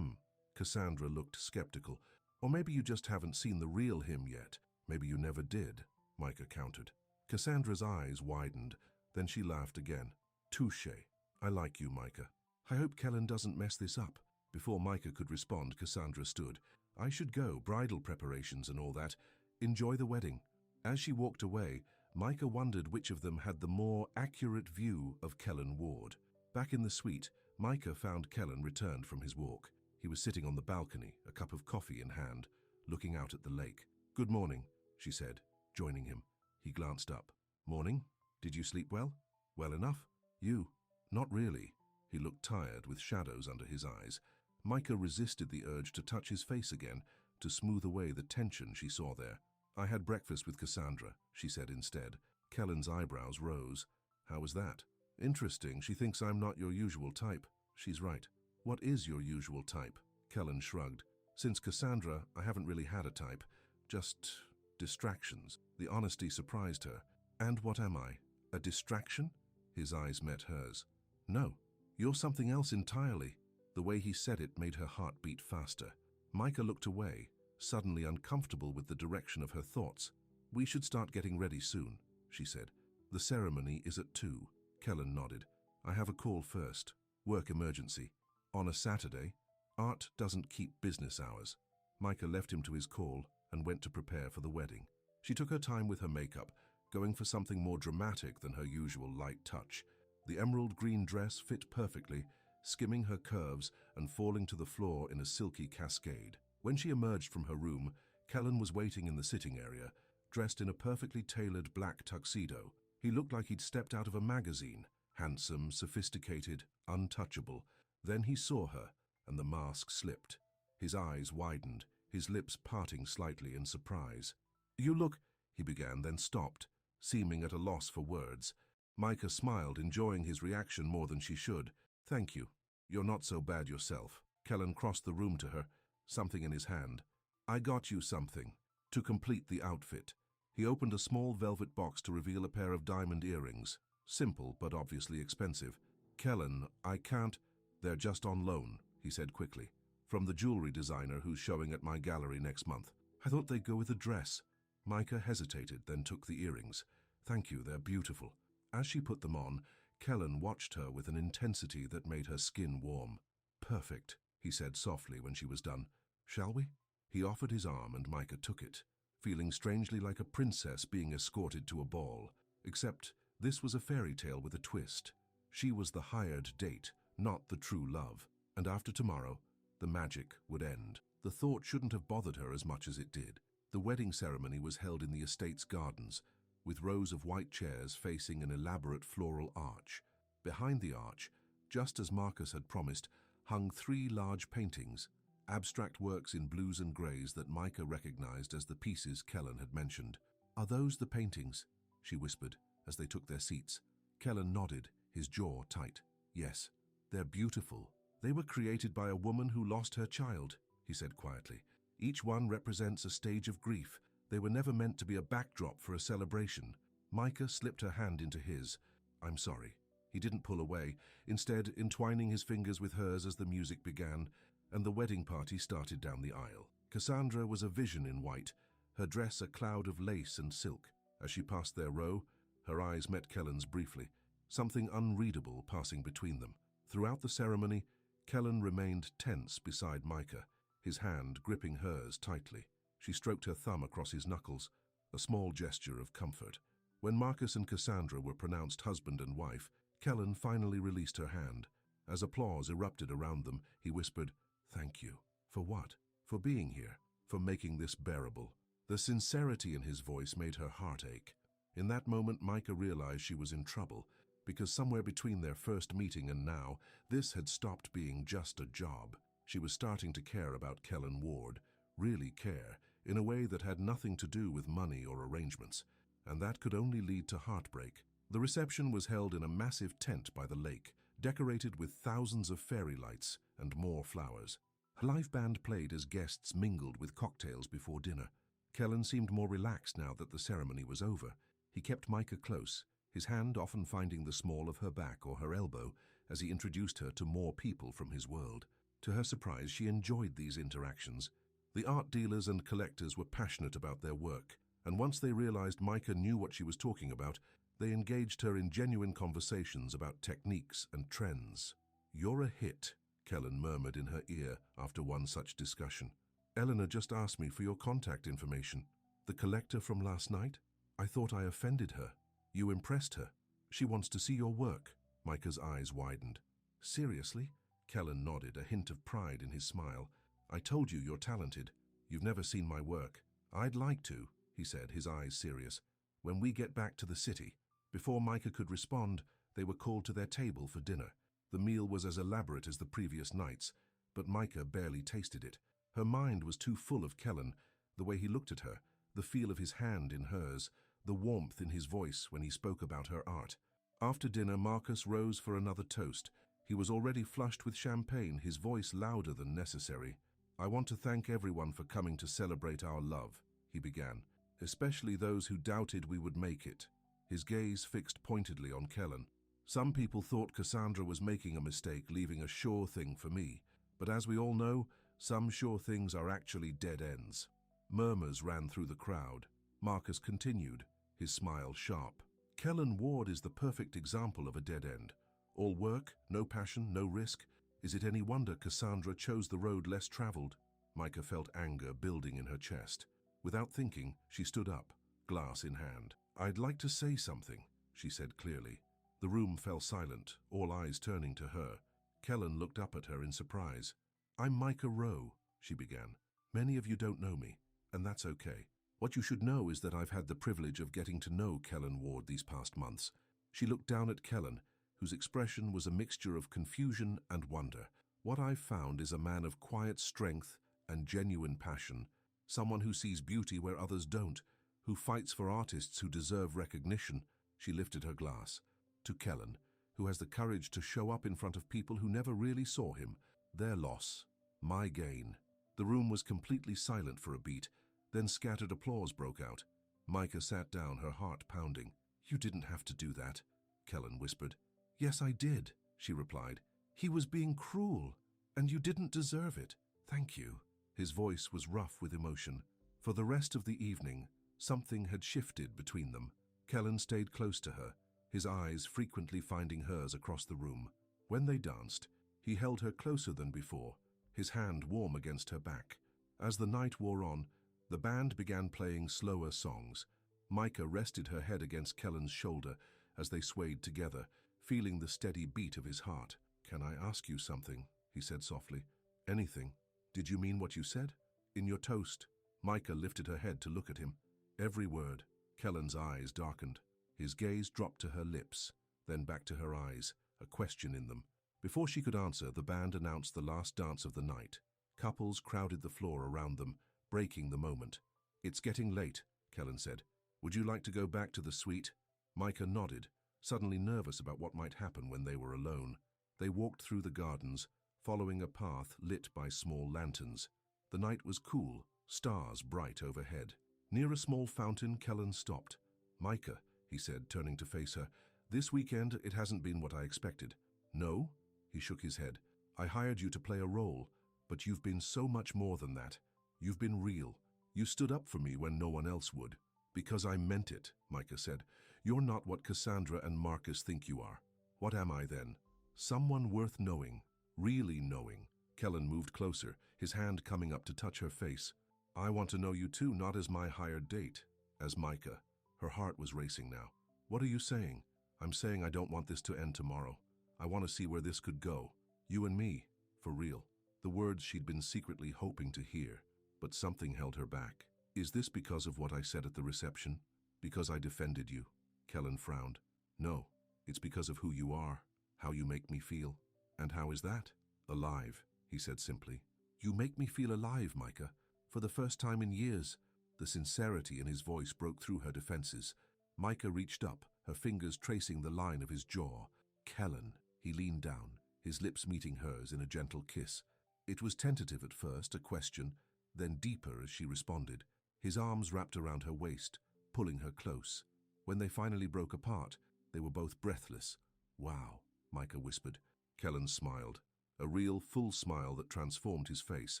Cassandra looked skeptical. Or maybe you just haven't seen the real him yet. Maybe you never did, Micah countered. Cassandra's eyes widened, then she laughed again. Touché. I like you, Micah. I hope Kellen doesn't mess this up. Before Micah could respond, Cassandra stood. I should go, bridal preparations and all that. Enjoy the wedding. As she walked away, Micah wondered which of them had the more accurate view of Kellen Ward. Back in the suite, Micah found Kellen returned from his walk. He was sitting on the balcony, a cup of coffee in hand, looking out at the lake. Good morning, she said, joining him. He glanced up. Morning? Did you sleep well? Well enough? You? Not really. He looked tired, with shadows under his eyes. Micah resisted the urge to touch his face again, to smooth away the tension she saw there. I had breakfast with Cassandra, she said instead. Kellen's eyebrows rose. How was that? Interesting. She thinks I'm not your usual type. She's right. What is your usual type? Kellen shrugged. Since Cassandra, I haven't really had a type. Just distractions. The honesty surprised her. And what am I? A distraction? His eyes met hers. No, you're something else entirely. The way he said it made her heart beat faster. Micah looked away, suddenly uncomfortable with the direction of her thoughts. We should start getting ready soon, she said. The ceremony is at 2. Kellen nodded. I have a call first. Work emergency. On a Saturday? Art doesn't keep business hours. Micah left him to his call and went to prepare for the wedding. She took her time with her makeup, going for something more dramatic than her usual light touch. The emerald green dress fit perfectly, skimming her curves and falling to the floor in a silky cascade. When she emerged from her room, Kellen was waiting in the sitting area, dressed in a perfectly tailored black tuxedo. He looked like he'd stepped out of a magazine, handsome, sophisticated, untouchable. Then he saw her, and the mask slipped. His eyes widened, his lips parting slightly in surprise. "You look," he began, then stopped, seeming at a loss for words. Micah smiled, enjoying his reaction more than she should. "Thank you. You're not so bad yourself." Kellen crossed the room to her, something in his hand. "I got you something, to complete the outfit." He opened a small velvet box to reveal a pair of diamond earrings. Simple, but obviously expensive. "Kellen, I can't—" "They're just on loan," he said quickly. "From the jewelry designer who's showing at my gallery next month." "I thought they'd go with a dress." Micah hesitated, then took the earrings. "Thank you, they're beautiful." As she put them on, Kellen watched her with an intensity that made her skin warm. "Perfect," he said softly when she was done. "Shall we?" He offered his arm and Micah took it, feeling strangely like a princess being escorted to a ball. Except this was a fairy tale with a twist. She was the hired date, not the true love. And after tomorrow, the magic would end. The thought shouldn't have bothered her as much as it did. The wedding ceremony was held in the estate's gardens, with rows of white chairs facing an elaborate floral arch. Behind the arch, just as Marcus had promised, hung 3 large paintings, abstract works in blues and greys that Micah recognized as the pieces Kellen had mentioned. "Are those the paintings?" she whispered as they took their seats. Kellen nodded, his jaw tight. "Yes, they're beautiful. They were created by a woman who lost her child," he said quietly. "Each one represents a stage of grief. They were never meant to be a backdrop for a celebration." Micah slipped her hand into his. "I'm sorry." He didn't pull away, instead entwining his fingers with hers as the music began, and the wedding party started down the aisle. Cassandra was a vision in white, her dress a cloud of lace and silk. As she passed their row, her eyes met Kellen's briefly, something unreadable passing between them. Throughout the ceremony, Kellen remained tense beside Micah, his hand gripping hers tightly. She stroked her thumb across his knuckles, a small gesture of comfort. When Marcus and Cassandra were pronounced husband and wife, Kellen finally released her hand. As applause erupted around them, he whispered, "Thank you." "For what?" "For being here, for making this bearable." The sincerity in his voice made her heart ache. In that moment, Micah realized she was in trouble, because somewhere between their first meeting and now, this had stopped being just a job. She was starting to care about Kellen Ward, really care, in a way that had nothing to do with money or arrangements, and that could only lead to heartbreak. The reception was held in a massive tent by the lake, decorated with thousands of fairy lights and more flowers. A live band played as guests mingled with cocktails before dinner. Kellen seemed more relaxed now that the ceremony was over. He kept Micah close, his hand often finding the small of her back or her elbow as he introduced her to more people from his world. To her surprise, she enjoyed these interactions. The art dealers and collectors were passionate about their work, and once they realized Micah knew what she was talking about, they engaged her in genuine conversations about techniques and trends. "You're a hit," Kellen murmured in her ear after one such discussion. "Eleanor just asked me for your contact information." "The collector from last night? I thought I offended her." "You impressed her. She wants to see your work." Micah's eyes widened. "Seriously?" Kellen nodded, a hint of pride in his smile. "I told you you're talented. You've never seen my work." "I'd like to," he said, his eyes serious. "When we get back to the city." Before Micah could respond, they were called to their table for dinner. The meal was as elaborate as the previous nights, but Micah barely tasted it. Her mind was too full of Kellen, the way he looked at her, the feel of his hand in hers, the warmth in his voice when he spoke about her art. After dinner, Marcus rose for another toast. He was already flushed with champagne, his voice louder than necessary. "I want to thank everyone for coming to celebrate our love," he began, "especially those who doubted we would make it." His gaze fixed pointedly on Kellen. "Some people thought Cassandra was making a mistake, leaving a sure thing for me. But as we all know, some sure things are actually dead ends." Murmurs ran through the crowd. Marcus continued, his smile sharp. "Kellen Ward is the perfect example of a dead end. All work, no passion, no risk. Is it any wonder Cassandra chose the road less traveled?" Micah felt anger building in her chest. Without thinking, she stood up, glass in hand. "I'd like to say something," she said clearly. The room fell silent, all eyes turning to her. Kellen looked up at her in surprise. "I'm Micah Row," she began. "Many of you don't know me, and that's okay. What you should know is that I've had the privilege of getting to know Kellen Ward these past months. She looked down at Kellen, whose expression was a mixture of confusion and wonder. What I've found is a man of quiet strength and genuine passion, someone who sees beauty where others don't, who fights for artists who deserve recognition. She lifted her glass. To Kellen, who has the courage to show up in front of people who never really saw him. Their loss, my gain. The room was completely silent for a beat, then scattered applause broke out. Micah sat down, her heart pounding. "You didn't have to do that," Kellen whispered. "Yes, I did," she replied. "He was being cruel, and you didn't deserve it. Thank you." His voice was rough with emotion. For the rest of the evening, something had shifted between them. Kellen stayed close to her, his eyes frequently finding hers across the room. When they danced, he held her closer than before, his hand warm against her back. As the night wore on, the band began playing slower songs. Micah rested her head against Kellen's shoulder as they swayed together, feeling the steady beat of his heart. "Can I ask you something?" he said softly. "Anything. Did you mean what you said? In your toast?" Micah lifted her head to look at him. Every word. Kellen's eyes darkened. His gaze dropped to her lips, then back to her eyes, a question in them. Before she could answer, the band announced the last dance of the night. Couples crowded the floor around them, breaking the moment. "It's getting late," Kellen said. "Would you like to go back to the suite?" Micah nodded, suddenly nervous about what might happen when they were alone. They walked through the gardens, following a path lit by small lanterns. The night was cool, stars bright overhead. Near a small fountain, Kellen stopped. "Micah," he said, turning to face her, "this weekend it hasn't been what I expected." "No?" He shook his head. "I hired you to play a role, but you've been so much more than that. You've been real. You stood up for me when no one else would." "Because I meant it," Micah said. "You're not what Cassandra and Marcus think you are. What am I then? Someone worth knowing, really knowing." Kellen moved closer, his hand coming up to touch her face. "I want to know you too, not as my hired date, as Micah." Her heart was racing now. "What are you saying?" "I'm saying I don't want this to end tomorrow. I want to see where this could go. You and me, for real." The words she'd been secretly hoping to hear, but something held her back. "Is this because of what I said at the reception? Because I defended you?" Kellen frowned. "No, it's because of who you are, how you make me feel." "And how is that?" "Alive," he said simply. "You make me feel alive, Micah, for the first time in years." The sincerity in his voice broke through her defenses. Micah reached up, her fingers tracing the line of his jaw. "Kellen." He leaned down, his lips meeting hers in a gentle kiss. It was tentative at first, a question, then deeper as she responded. His arms wrapped around her waist, pulling her close. When they finally broke apart, they were both breathless. "Wow," Micah whispered. Kellen smiled, a real, full smile that transformed his face.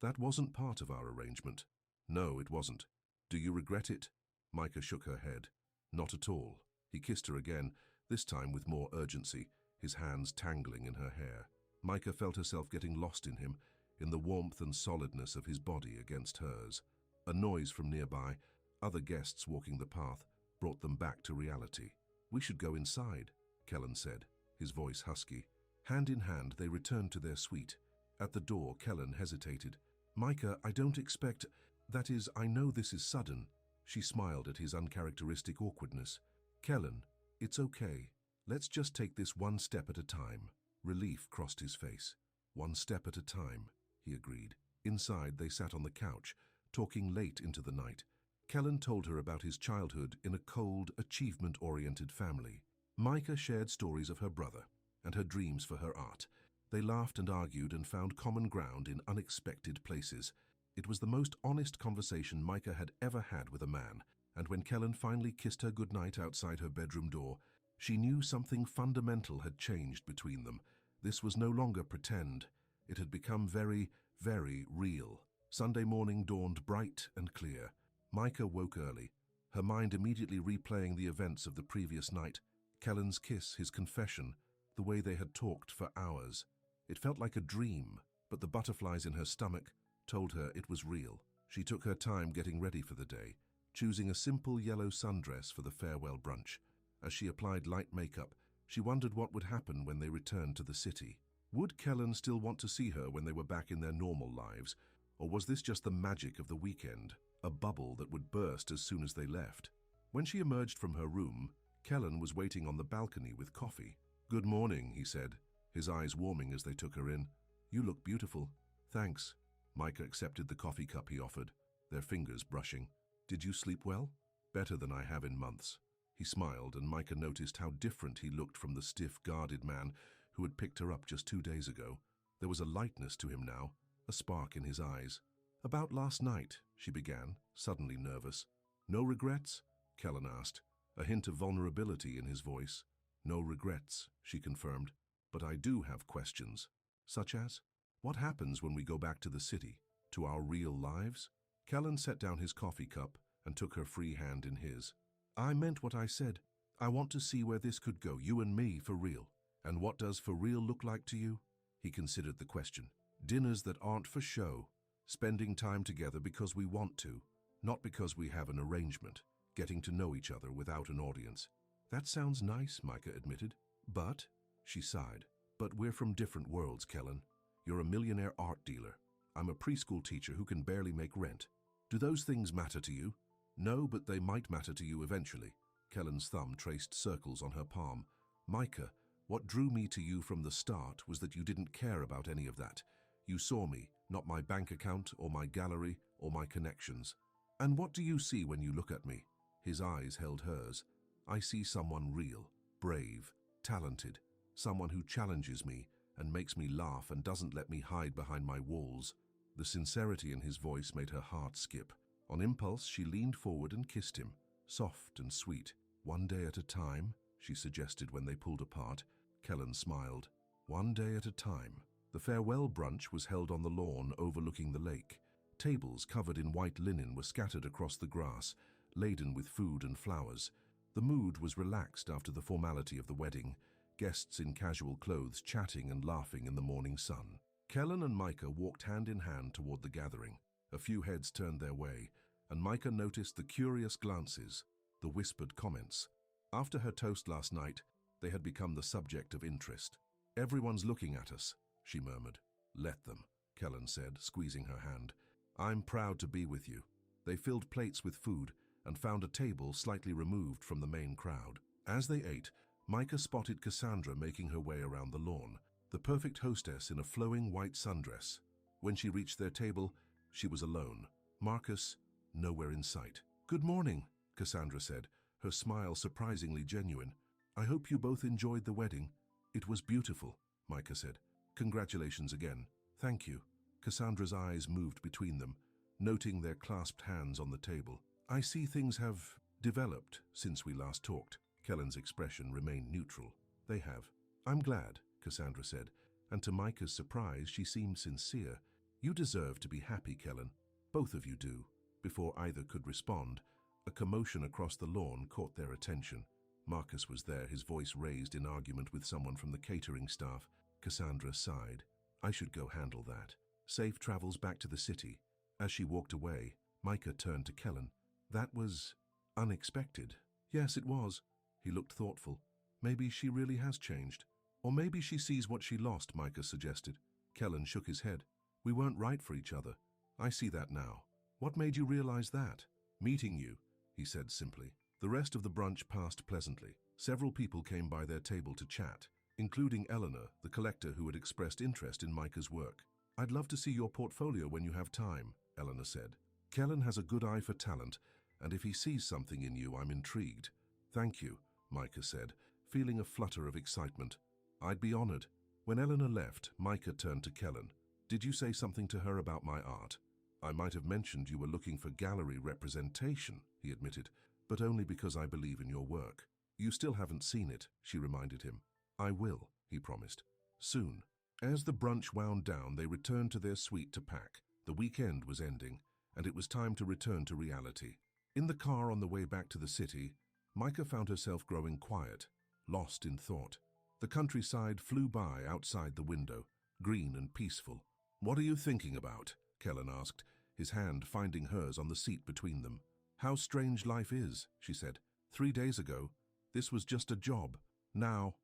"That wasn't part of our arrangement." "No, it wasn't. Do you regret it?" Micah shook her head. "Not at all." He kissed her again, this time with more urgency, his hands tangling in her hair. Micah felt herself getting lost in him, in the warmth and solidness of his body against hers. A noise from nearby, other guests walking the path, brought them back to reality. "We should go inside," Kellen said, his voice husky. Hand in hand, they returned to their suite. At the door, Kellen hesitated. "Micah, I don't expect... That is, I know this is sudden." She smiled at his uncharacteristic awkwardness. "Kellen, it's okay. Let's just take this one step at a time." Relief crossed his face. "One step at a time," he agreed. Inside, they sat on the couch, talking late into the night. Kellen told her about his childhood in a cold, achievement-oriented family. Micah shared stories of her brother and her dreams for her art. They laughed and argued and found common ground in unexpected places. It was the most honest conversation Micah had ever had with a man, and when Kellen finally kissed her goodnight outside her bedroom door, she knew something fundamental had changed between them. This was no longer pretend. It had become very, very real. Sunday morning dawned bright and clear. Micah woke early, her mind immediately replaying the events of the previous night. Kellen's kiss, his confession, the way they had talked for hours. It felt like a dream, but the butterflies in her stomach told her it was real. She took her time getting ready for the day, choosing a simple yellow sundress for the farewell brunch. As she applied light makeup, she wondered what would happen when they returned to the city. Would Kellen still want to see her when they were back in their normal lives, or was this just the magic of the weekend, a bubble that would burst as soon as they left. When she emerged from her room, Kellen was waiting on the balcony with coffee. "Good morning," he said, his eyes warming as they took her in. "You look beautiful." "Thanks." Micah accepted the coffee cup he offered, their fingers brushing. "Did you sleep well?" "Better than I have in months." He smiled, and Micah noticed how different he looked from the stiff, guarded man who had picked her up just 2 days ago. There was a lightness to him now, a spark in his eyes. "About last night," she began, suddenly nervous. "No regrets?" Kellen asked, a hint of vulnerability in his voice. "No regrets," she confirmed. "But I do have questions." "Such as? What happens when we go back to the city? To our real lives?" Kellen set down his coffee cup and took her free hand in his. "I meant what I said. I want to see where this could go, you and me, for real." "And what does for real look like to you?" He considered the question. "Dinners that aren't for show. Spending time together because we want to, not because we have an arrangement. Getting to know each other without an audience." "That sounds nice," Micah admitted. "But," she sighed, "but we're from different worlds, Kellen. You're a millionaire art dealer. I'm a preschool teacher who can barely make rent. Do those things matter to you?" "No, but they might matter to you eventually." Kellen's thumb traced circles on her palm. "Micah, what drew me to you from the start was that you didn't care about any of that. You saw me, not my bank account or my gallery or my connections." "And what do you see when you look at me?" His eyes held hers. "I see someone real, brave, talented, someone who challenges me and makes me laugh and doesn't let me hide behind my walls." The sincerity in his voice made her heart skip. On impulse, she leaned forward and kissed him, soft and sweet. "One day at a time," she suggested when they pulled apart. Kellen smiled. "One day at a time." The farewell brunch was held on the lawn overlooking the lake. Tables covered in white linen were scattered across the grass, laden with food and flowers. The mood was relaxed after the formality of the wedding, guests in casual clothes chatting and laughing in the morning sun. Kellen and Micah walked hand in hand toward the gathering. A few heads turned their way, and Micah noticed the curious glances, the whispered comments. After her toast last night, they had become the subject of interest. "Everyone's looking at us," she murmured. "Let them," Kellen said, squeezing her hand. "I'm proud to be with you." They filled plates with food and found a table slightly removed from the main crowd. As they ate, Micah spotted Cassandra making her way around the lawn, the perfect hostess in a flowing white sundress. When she reached their table, she was alone. Marcus, nowhere in sight. "Good morning," Cassandra said, her smile surprisingly genuine. "I hope you both enjoyed the wedding." "It was beautiful," Micah said. "Congratulations again." "Thank you." Cassandra's eyes moved between them, noting their clasped hands on the table. "I see things have developed since we last talked." Kellen's expression remained neutral. "They have." "I'm glad," Cassandra said, and to Micah's surprise, she seemed sincere. "You deserve to be happy, Kellen. Both of you do." Before either could respond, a commotion across the lawn caught their attention. Marcus was there, his voice raised in argument with someone from the catering staff. Cassandra sighed. "I should go handle that. Safe travels back to the city." As she walked away, Micah turned to Kellen. "That was unexpected." "Yes, it was." He looked thoughtful. "Maybe she really has changed. Or maybe she sees what she lost," Micah suggested. Kellen shook his head. "We weren't right for each other. I see that now." "What made you realize that?" "Meeting you," he said simply. The rest of the brunch passed pleasantly. Several people came by their table to chat, including Eleanor, the collector who had expressed interest in Micah's work. "I'd love to see your portfolio when you have time," Eleanor said. "Kellen has a good eye for talent, and if he sees something in you, I'm intrigued." "Thank you," Micah said, feeling a flutter of excitement. "I'd be honored." When Eleanor left, Micah turned to Kellen. "Did you say something to her about my art?" "I might have mentioned you were looking for gallery representation," he admitted, "but only because I believe in your work." "You still haven't seen it," she reminded him. "I will," he promised. "Soon." As the brunch wound down, they returned to their suite to pack. The weekend was ending, and it was time to return to reality. In the car on the way back to the city, Micah found herself growing quiet, lost in thought. The countryside flew by outside the window, green and peaceful. "What are you thinking about?" Kellen asked, his hand finding hers on the seat between them. "How strange life is," she said. 3 days ago, this was just a job. Now?"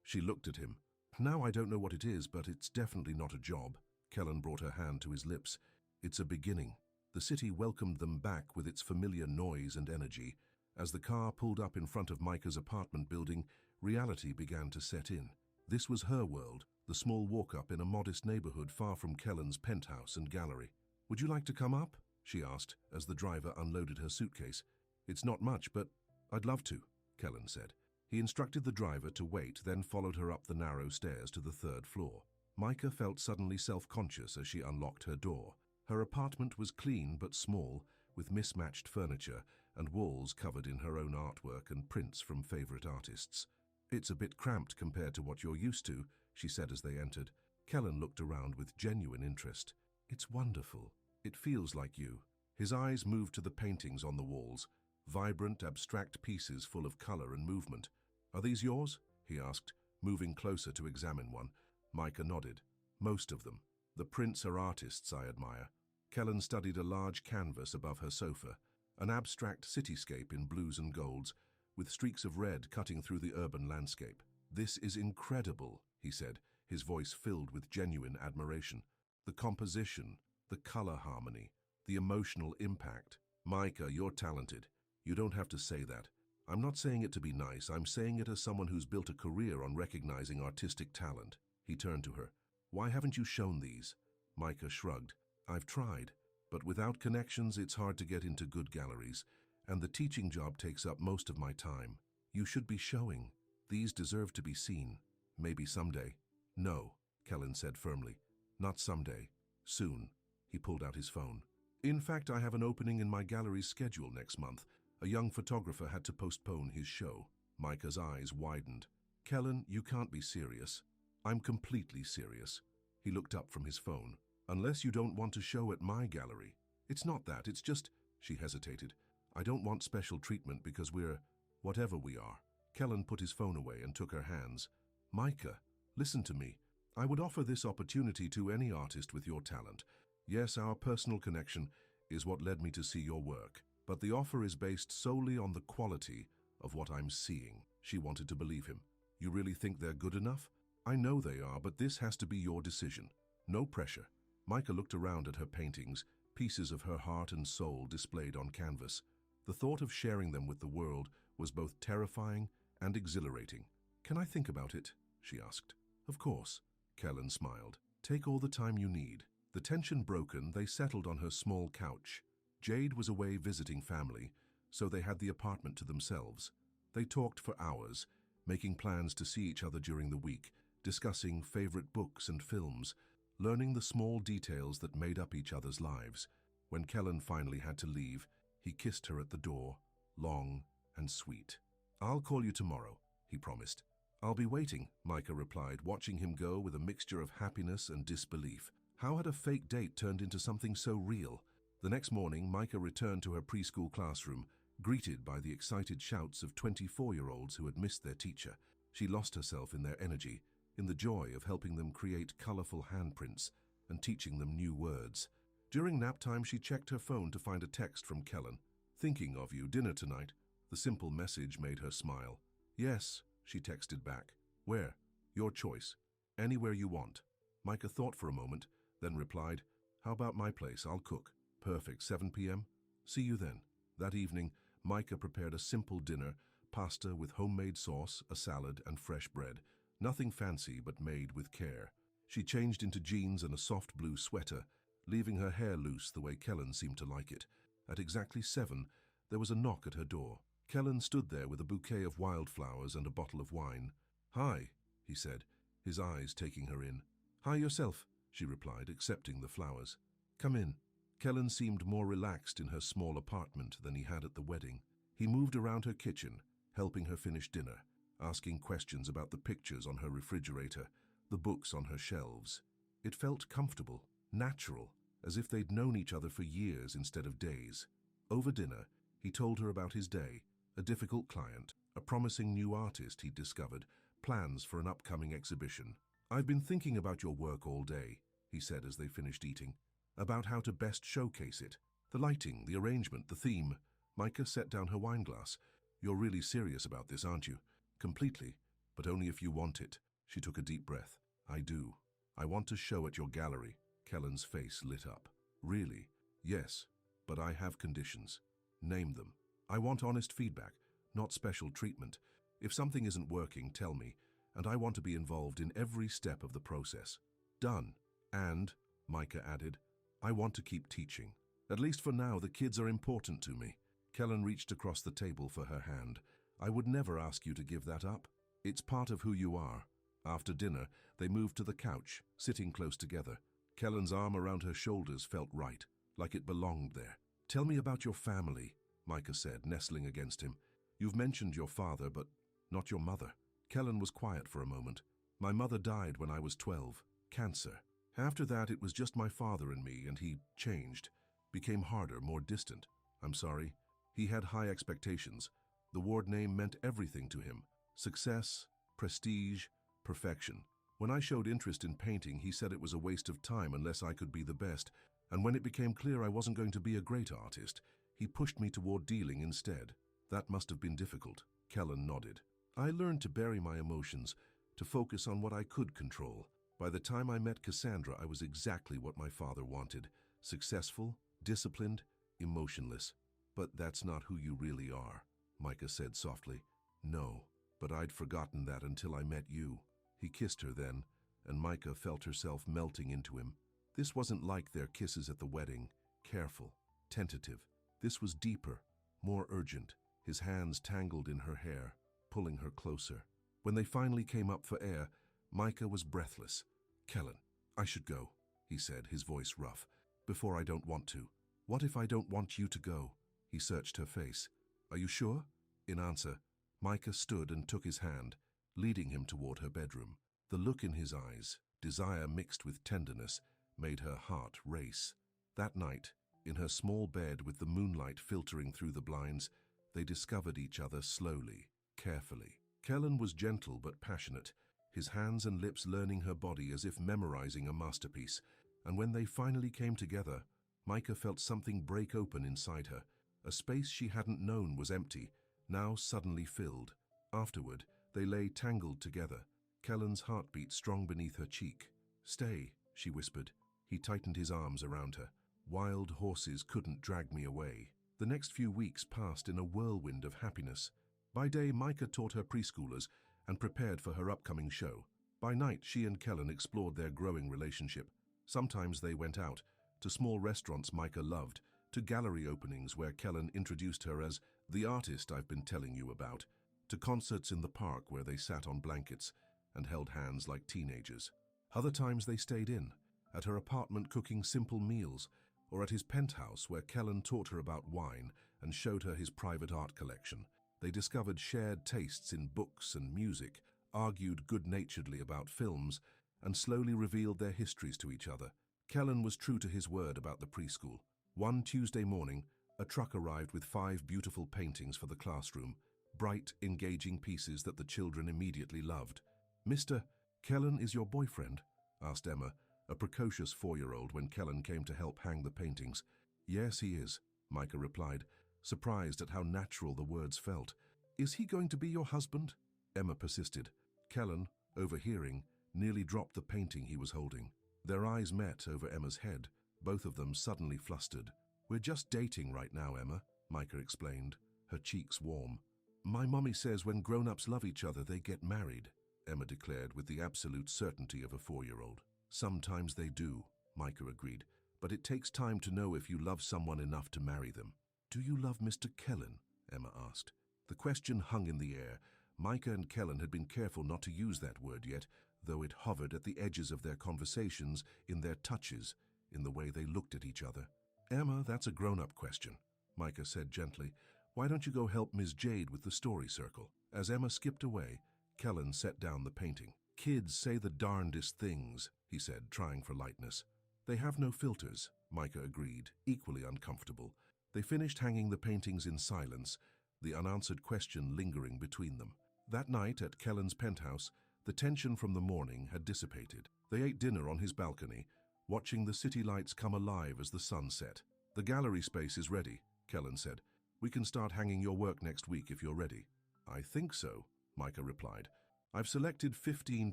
She looked at him. "Now I don't know what it is, but it's definitely not a job." Kellen brought her hand to his lips. "It's a beginning." The city welcomed them back with its familiar noise and energy. As the car pulled up in front of Micah's apartment building, reality began to set in. This was her world, the small walk-up in a modest neighborhood far from Kellen's penthouse and gallery. "Would you like to come up?" she asked as the driver unloaded her suitcase. "It's not much, but I'd love to," Kellen said. He instructed the driver to wait, then followed her up the narrow stairs to the third floor. Micah felt suddenly self-conscious as she unlocked her door. Her apartment was clean but small, with mismatched furniture and walls covered in her own artwork and prints from favorite artists. "It's a bit cramped compared to what you're used to," she said as they entered. Kellen looked around with genuine interest. "It's wonderful. It feels like you." His eyes moved to the paintings on the walls, vibrant, abstract pieces full of color and movement. "Are these yours?" he asked, moving closer to examine one. Micah nodded. "Most of them. The prints are artists I admire." Kellen studied a large canvas above her sofa, an abstract cityscape in blues and golds, with streaks of red cutting through the urban landscape. "This is incredible," he said, his voice filled with genuine admiration. "The composition, the color harmony, the emotional impact. Micah, you're talented. You don't have to say that. I'm not saying it to be nice, I'm saying it as someone who's built a career on recognizing artistic talent." He turned to her. "Why haven't you shown these?" Micah shrugged. "I've tried, but without connections it's hard to get into good galleries, and the teaching job takes up most of my time. You should be showing. These deserve to be seen. Maybe someday." "No," Kellen said firmly. "Not someday. Soon." He pulled out his phone. "In fact, I have an opening in my gallery's schedule next month. A young photographer had to postpone his show." Micah's eyes widened. "Kellen, you can't be serious." "I'm completely serious." He looked up from his phone. "Unless you don't want to show at my gallery." "It's not that, it's just—" She hesitated. "I don't want special treatment because we're whatever we are." Kellen put his phone away and took her hands. "Micah, listen to me. I would offer this opportunity to any artist with your talent. Yes, our personal connection is what led me to see your work, but the offer is based solely on the quality of what I'm seeing." She wanted to believe him. "You really think they're good enough?" "I know they are, but this has to be your decision. No pressure." Micah looked around at her paintings, pieces of her heart and soul displayed on canvas. The thought of sharing them with the world was both terrifying and exhilarating. "Can I think about it?" she asked. "Of course." Kellen smiled. "Take all the time you need." The tension broken, they settled on her small couch. Jade was away visiting family, so they had the apartment to themselves. They talked for hours, making plans to see each other during the week, discussing favorite books and films, learning the small details that made up each other's lives. When Kellen finally had to leave, he kissed her at the door, long and sweet. "I'll call you tomorrow," he promised. "I'll be waiting," Micah replied, watching him go with a mixture of happiness and disbelief. How had a fake date turned into something so real? The next morning, Micah returned to her preschool classroom, greeted by the excited shouts of 24-year-olds who had missed their teacher. She lost herself in their energy, in the joy of helping them create colorful handprints and teaching them new words. During nap time, she checked her phone to find a text from Kellen. "Thinking of you, dinner tonight." The simple message made her smile. "Yes," she texted back. "Where?" "Your choice. Anywhere you want." Micah thought for a moment, then replied, "How about my place? I'll cook." "Perfect, 7 p.m. See you then." That evening, Micah prepared a simple dinner, pasta with homemade sauce, a salad, and fresh bread. Nothing fancy, but made with care. She changed into jeans and a soft blue sweater, leaving her hair loose the way Kellen seemed to like it. At exactly 7, there was a knock at her door. Kellen stood there with a bouquet of wildflowers and a bottle of wine. "Hi," he said, his eyes taking her in. "Hi yourself," she replied, accepting the flowers. "Come in." Kellen seemed more relaxed in her small apartment than he had at the wedding. He moved around her kitchen, helping her finish dinner, asking questions about the pictures on her refrigerator, the books on her shelves. It felt comfortable, natural, as if they'd known each other for years instead of days. Over dinner, he told her about his day, a difficult client, a promising new artist he'd discovered, plans for an upcoming exhibition. "I've been thinking about your work all day," he said as they finished eating, "about how to best showcase it. The lighting, the arrangement, the theme." Micah set down her wine glass. "You're really serious about this, aren't you?" "Completely, but only if you want it." She took a deep breath. "I do. I want to show at your gallery." Kellen's face lit up. "Really?" "Yes. but I have conditions. Name them. I want honest feedback, not special treatment. If something isn't working, tell me, and I want to be involved in every step of the process. Done. And, Micah added, I want to keep teaching. At least for now, the kids are important to me. Kellen reached across the table for her hand. I would never ask you to give that up. It's part of who you are. After dinner, they moved to the couch, sitting close together. Kellen's arm around her shoulders felt right, like it belonged there. Tell me about your family, Micah said, nestling against him. You've mentioned your father, but not your mother. Kellen was quiet for a moment. My mother died when I was 12. Cancer. After that, it was just my father and me, and he changed. Became harder, more distant. I'm sorry. He had high expectations. The ward name meant everything to him. Success, prestige, perfection. When I showed interest in painting, he said it was a waste of time unless I could be the best. And when it became clear I wasn't going to be a great artist, he pushed me toward dealing instead. That must have been difficult. Kellen nodded. I learned to bury my emotions, to focus on what I could control. By the time I met Cassandra, I was exactly what my father wanted. Successful, disciplined, emotionless. But that's not who you really are, Micah said softly. No, but I'd forgotten that until I met you. He kissed her then, and Micah felt herself melting into him. This wasn't like their kisses at the wedding, careful, tentative. This was deeper, more urgent, his hands tangled in her hair, pulling her closer. When they finally came up for air, Micah was breathless. Kellen, I should go, he said, his voice rough. Before I don't want to. What if I don't want you to go? He searched her face. Are you sure? In answer, Micah stood and took his hand, leading him toward her bedroom. The look in his eyes, desire mixed with tenderness, made her heart race. That night, in her small bed with the moonlight filtering through the blinds, they discovered each other slowly, carefully. Kellen was gentle but passionate, his hands and lips learning her body as if memorizing a masterpiece. And when they finally came together, Micah felt something break open inside her. A space she hadn't known was empty, now suddenly filled. Afterward, they lay tangled together, Kellen's heartbeat strong beneath her cheek. Stay, she whispered. He tightened his arms around her. Wild horses couldn't drag me away. The next few weeks passed in a whirlwind of happiness. By day, Micah taught her preschoolers and prepared for her upcoming show. By night, she and Kellen explored their growing relationship. Sometimes they went out, to small restaurants Micah loved, to gallery openings where Kellen introduced her as the artist I've been telling you about, to concerts in the park where they sat on blankets and held hands like teenagers. Other times they stayed in, at her apartment cooking simple meals, or at his penthouse where Kellen taught her about wine and showed her his private art collection. They discovered shared tastes in books and music, argued good-naturedly about films, and slowly revealed their histories to each other. Kellen was true to his word about the preschool. One Tuesday morning, a truck arrived with 5 beautiful paintings for the classroom, bright, engaging pieces that the children immediately loved. Mr. Kellen is your boyfriend? Asked Emma, a precocious 4-year-old, when Kellen came to help hang the paintings. Yes, he is, Micah replied, surprised at how natural the words felt. Is he going to be your husband? Emma persisted. Kellen, overhearing, nearly dropped the painting he was holding. Their eyes met over Emma's head, both of them suddenly flustered. We're just dating right now, Emma, Micah explained, her cheeks warm. My mommy says when grown-ups love each other, they get married, Emma declared with the absolute certainty of a 4-year-old. Sometimes they do, Micah agreed, but it takes time to know if you love someone enough to marry them. Do you love Mr. Kellen? Emma asked. The question hung in the air. Micah and Kellen had been careful not to use that word yet, though it hovered at the edges of their conversations, in their touches, in the way they looked at each other. Emma, that's a grown-up question, Micah said gently. Why don't you go help Ms. Jade with the story circle? As Emma skipped away, Kellen set down the painting. Kids say the darndest things, he said, trying for lightness. They have no filters, Micah agreed, equally uncomfortable. They finished hanging the paintings in silence, the unanswered question lingering between them. That night at Kellen's penthouse, the tension from the morning had dissipated. They ate dinner on his balcony, watching the city lights come alive as the sun set. The gallery space is ready, Kellen said. We can start hanging your work next week if you're ready. I think so, Micah replied. I've selected 15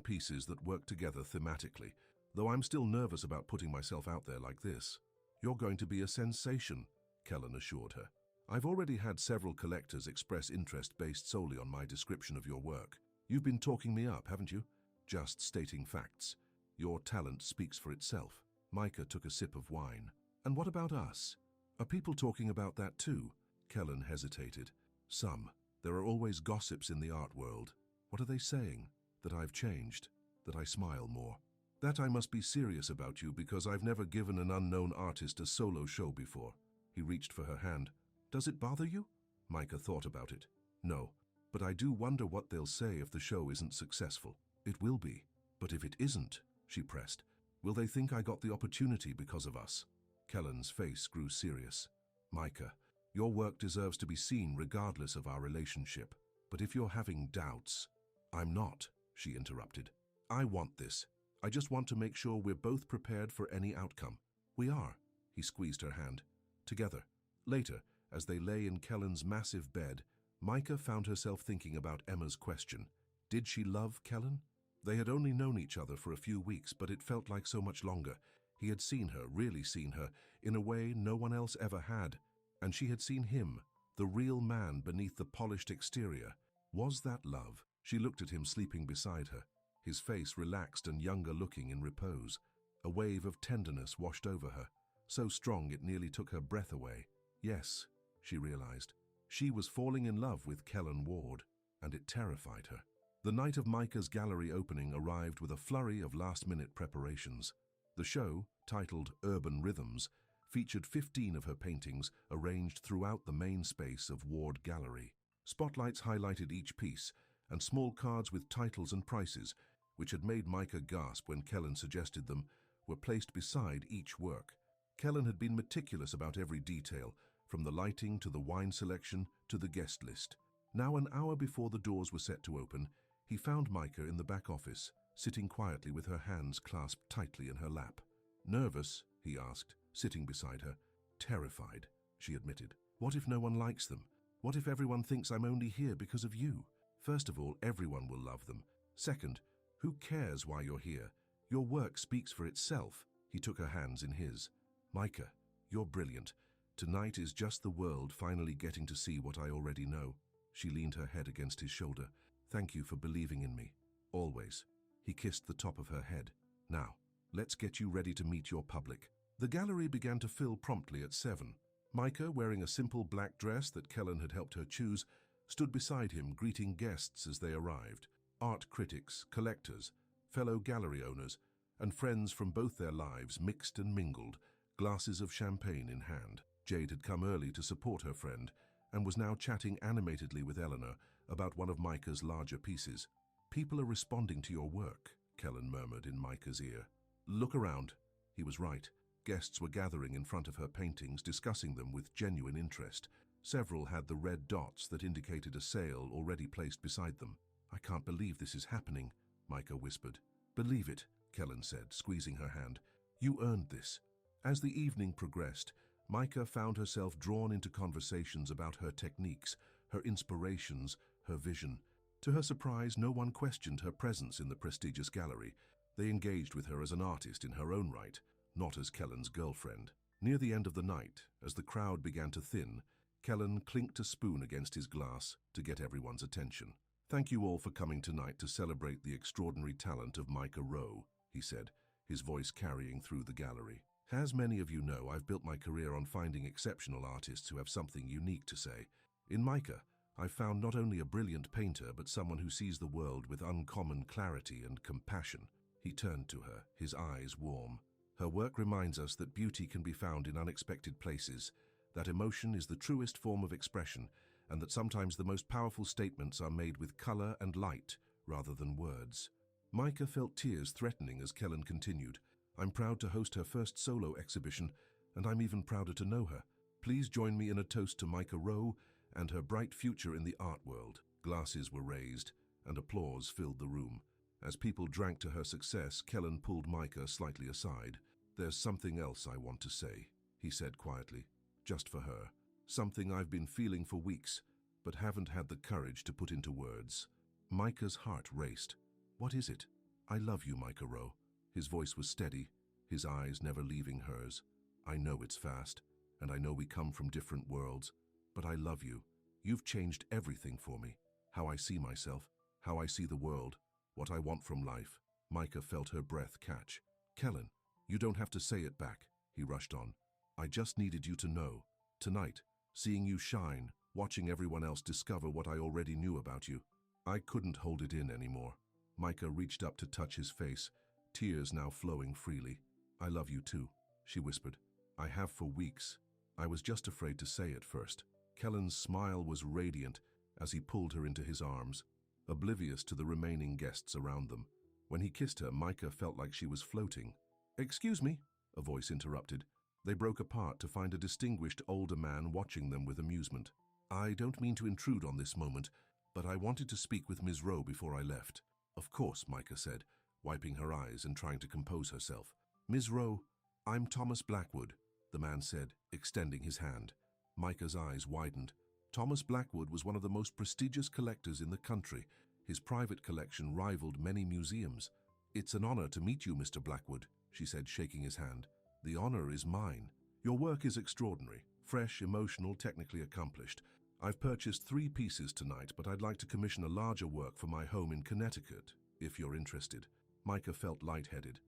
pieces that work together thematically, though I'm still nervous about putting myself out there like this. You're going to be a sensation, Kellen assured her. I've already had several collectors express interest based solely on my description of your work. You've been talking me up, haven't you? Just stating facts. Your talent speaks for itself. Micah took a sip of wine. And what about us? Are people talking about that too? Kellen hesitated. Some. There are always gossips in the art world. What are they saying? That I've changed? That I smile more? That I must be serious about you because I've never given an unknown artist a solo show before. He reached for her hand. Does it bother you? Micah thought about it. No, but I do wonder what they'll say if the show isn't successful. It will be. But if it isn't, she pressed, will they think I got the opportunity because of us? Kellen's face grew serious. Micah, your work deserves to be seen regardless of our relationship. But if you're having doubts… I'm not, she interrupted. I want this. I just want to make sure we're both prepared for any outcome. We are. He squeezed her hand. Together. Later, as they lay in Kellen's massive bed, Micah found herself thinking about Emma's question. Did she love Kellen? They had only known each other for a few weeks, but it felt like so much longer. He had seen her, really seen her, in a way no one else ever had. And she had seen him, the real man beneath the polished exterior. Was that love? She looked at him sleeping beside her, his face relaxed and younger looking in repose. A wave of tenderness washed over her, so strong it nearly took her breath away. Yes, she realized. She was falling in love with Kellen Ward, and it terrified her. The night of Micah's gallery opening arrived with a flurry of last-minute preparations. The show, titled Urban Rhythms, featured 15 of her paintings arranged throughout the main space of Ward Gallery. Spotlights highlighted each piece, and small cards with titles and prices, which had made Micah gasp when Kellen suggested them, were placed beside each work. Kellen had been meticulous about every detail, from the lighting to the wine selection to the guest list. Now, an hour before the doors were set to open, he found Micah in the back office, sitting quietly with her hands clasped tightly in her lap. Nervous? He asked, sitting beside her. Terrified, she admitted. What if no one likes them? What if everyone thinks I'm only here because of you? First of all, everyone will love them. Second, who cares why you're here? Your work speaks for itself. He took her hands in his. Micah, you're brilliant. Tonight is just the world finally getting to see what I already know. She leaned her head against his shoulder. Thank you for believing in me. Always. He kissed the top of her head. Now, let's get you ready to meet your public. The gallery began to fill promptly at 7. Micah, wearing a simple black dress that Kellen had helped her choose, stood beside him greeting guests as they arrived. Art critics, collectors, fellow gallery owners, and friends from both their lives mixed and mingled, glasses of champagne in hand. Jade had come early to support her friend and was now chatting animatedly with Eleanor about one of Micah's larger pieces. People are responding to your work, Kellen murmured in Micah's ear. Look around. He was right. Guests were gathering in front of her paintings, discussing them with genuine interest. Several had the red dots that indicated a sale already placed beside them. I can't believe this is happening, Micah whispered. Believe it, Kellen said, squeezing her hand. You earned this. As the evening progressed, Micah found herself drawn into conversations about her techniques, her inspirations, her vision. To her surprise, no one questioned her presence in the prestigious gallery. They engaged with her as an artist in her own right, not as Kellen's girlfriend. Near the end of the night, as the crowd began to thin, Kellen clinked a spoon against his glass to get everyone's attention. Thank you all for coming tonight to celebrate the extraordinary talent of Micah Row, he said, his voice carrying through the gallery. As many of you know, I've built my career on finding exceptional artists who have something unique to say. In Micah, I've found not only a brilliant painter, but someone who sees the world with uncommon clarity and compassion. He turned to her, his eyes warm. Her work reminds us that beauty can be found in unexpected places, that emotion is the truest form of expression, and that sometimes the most powerful statements are made with color and light rather than words. Micah felt tears threatening as Kellen continued. I'm proud to host her first solo exhibition, and I'm even prouder to know her. Please join me in a toast to Micah Row and her bright future in the art world. Glasses were raised, and applause filled the room. As people drank to her success, Kellen pulled Micah slightly aside. There's something else I want to say, he said quietly, just for her. Something I've been feeling for weeks, but haven't had the courage to put into words. Micah's heart raced. What is it? I love you, Micah Row. His voice was steady, his eyes never leaving hers. I know it's fast, and I know we come from different worlds, but I love you. You've changed everything for me. How I see myself, how I see the world, what I want from life. Micah felt her breath catch. Kellen, you don't have to say it back, he rushed on. I just needed you to know. Tonight, seeing you shine, watching everyone else discover what I already knew about you. I couldn't hold it in anymore. Micah reached up to touch his face, tears now flowing freely. I love you too, she whispered. I have for weeks. I was just afraid to say it first. Kellen's smile was radiant as he pulled her into his arms, oblivious to the remaining guests around them. When he kissed her, Micah felt like she was floating. Excuse me, a voice interrupted. They broke apart to find a distinguished older man watching them with amusement. I don't mean to intrude on this moment, but I wanted to speak with Ms. Row before I left. Of course, Micah said, wiping her eyes and trying to compose herself. Ms. Row, I'm Thomas Blackwood, the man said, extending his hand. Micah's eyes widened. Thomas Blackwood was one of the most prestigious collectors in the country. His private collection rivaled many museums. It's an honor to meet you, Mr. Blackwood, she said, shaking his hand. The honor is mine. Your work is extraordinary, fresh, emotional, technically accomplished. I've purchased 3 pieces tonight, but I'd like to commission a larger work for my home in Connecticut, if you're interested. Micah felt lightheaded.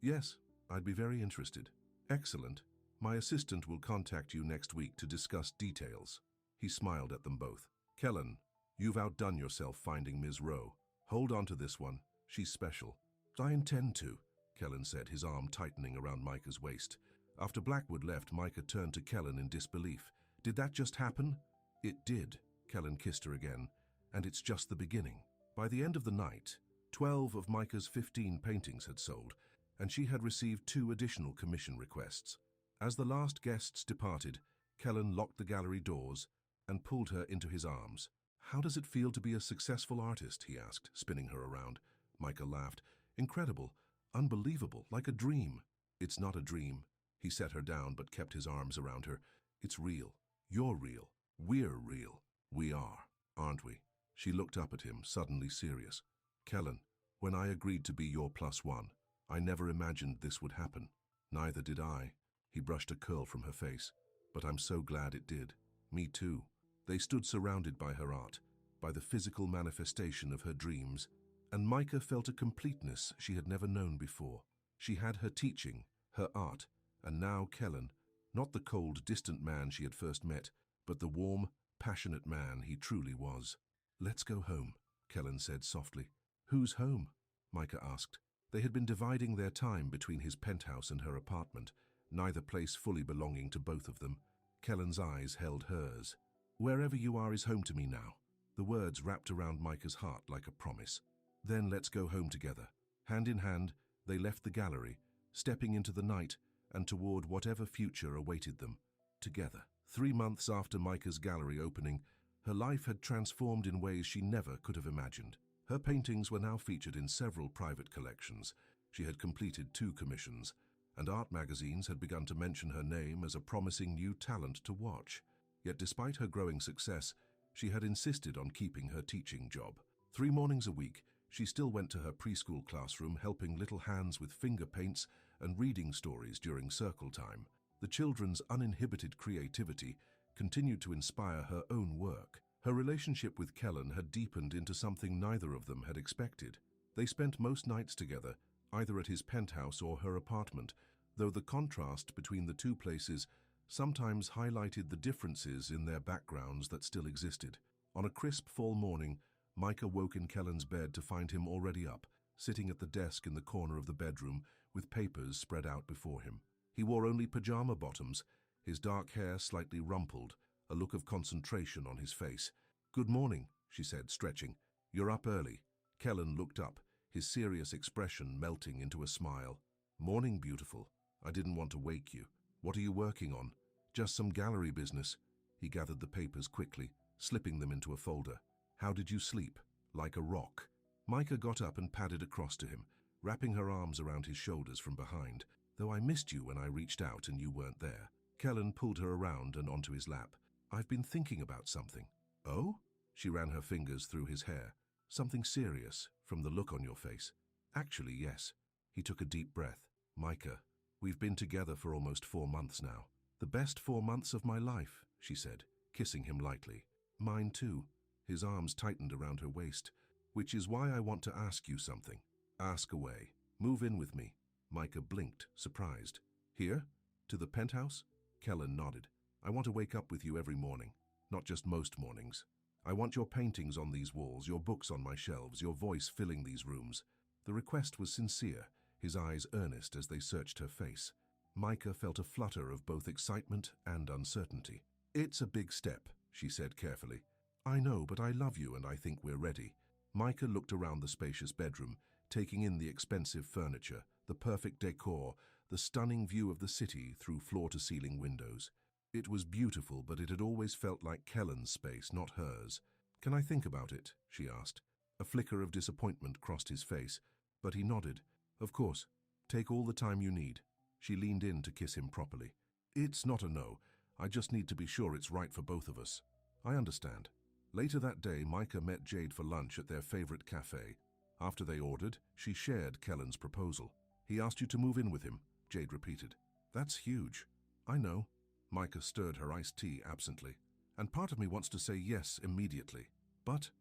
Yes, I'd be very interested. Excellent. My assistant will contact you next week to discuss details. He smiled at them both. Kellen, you've outdone yourself finding Ms. Row. Hold on to this one. She's special. I intend to, Kellen said, his arm tightening around Micah's waist. After Blackwood left, Micah turned to Kellen in disbelief. Did that just happen? It did. Kellen kissed her again. And it's just the beginning. By the end of the night, 12 of Micah's 15 paintings had sold, and she had received 2 additional commission requests. As the last guests departed, Kellen locked the gallery doors and pulled her into his arms. How does it feel to be a successful artist? He asked, spinning her around. Micah laughed. Incredible, unbelievable, like a dream. It's not a dream. He set her down but kept his arms around her. It's real. You're real. We're real. We are, aren't we? She looked up at him, suddenly serious. Kellen, when I agreed to be your +1, I never imagined this would happen. Neither did I. He brushed a curl from her face. But I'm so glad it did. Me too. They stood surrounded by her art, by the physical manifestation of her dreams, and Micah felt a completeness she had never known before. She had her teaching, her art, and now Kellen, not the cold, distant man she had first met, but the warm, passionate man he truly was. Let's go home, Kellen said softly. Whose home? Micah asked. They had been dividing their time between his penthouse and her apartment, neither place fully belonging to both of them. Kellen's eyes held hers. Wherever you are is home to me now. The words wrapped around Micah's heart like a promise. Then let's go home together. Hand in hand, they left the gallery, stepping into the night and toward whatever future awaited them. Together. 3 months after Micah's gallery opening, her life had transformed in ways she never could have imagined. Her paintings were now featured in several private collections. She had completed 2 commissions, and art magazines had begun to mention her name as a promising new talent to watch. Yet despite her growing success, she had insisted on keeping her teaching job. 3 mornings a week, she still went to her preschool classroom, helping little hands with finger paints and reading stories during circle time. The children's uninhibited creativity continued to inspire her own work. Her relationship with Kellen had deepened into something neither of them had expected. They spent most nights together, either at his penthouse or her apartment, though the contrast between the 2 places sometimes highlighted the differences in their backgrounds that still existed. On a crisp fall morning, Micah woke in Kellen's bed to find him already up, sitting at the desk in the corner of the bedroom with papers spread out before him. He wore only pajama bottoms, his dark hair slightly rumpled, a look of concentration on his face. Good morning, she said, stretching. You're up early. Kellen looked up, his serious expression melting into a smile. Morning, beautiful. I didn't want to wake you. What are you working on? Just some gallery business. He gathered the papers quickly, slipping them into a folder. How did you sleep? Like a rock. Micah got up and padded across to him, wrapping her arms around his shoulders from behind. Though I missed you when I reached out and you weren't there. Kellen pulled her around and onto his lap. I've been thinking about something. Oh? She ran her fingers through his hair. Something serious, from the look on your face. Actually, yes. He took a deep breath. Micah, we've been together for almost 4 months now. "The best 4 months of my life," she said, kissing him lightly. "Mine too." His arms tightened around her waist. "Which is why I want to ask you something." "Ask away. Move in with me." Micah blinked, surprised. "Here? To the penthouse?" Kellen nodded. "I want to wake up with you every morning, not just most mornings. I want your paintings on these walls, your books on my shelves, your voice filling these rooms." The request was sincere, his eyes earnest as they searched her face. Micah felt a flutter of both excitement and uncertainty. "It's a big step," she said carefully. "I know, but I love you and I think we're ready." Micah looked around the spacious bedroom, taking in the expensive furniture, the perfect decor, the stunning view of the city through floor-to-ceiling windows. It was beautiful, but it had always felt like Kellen's space, not hers. "Can I think about it?" she asked. A flicker of disappointment crossed his face, but he nodded. "Of course. Take all the time you need." She leaned in to kiss him properly. "It's not a no. I just need to be sure it's right for both of us." "I understand." Later that day, Micah met Jade for lunch at their favorite cafe. After they ordered, she shared Kellen's proposal. "He asked you to move in with him," Jade repeated. "That's huge." "I know." Micah stirred her iced tea absently. "And part of me wants to say yes immediately. But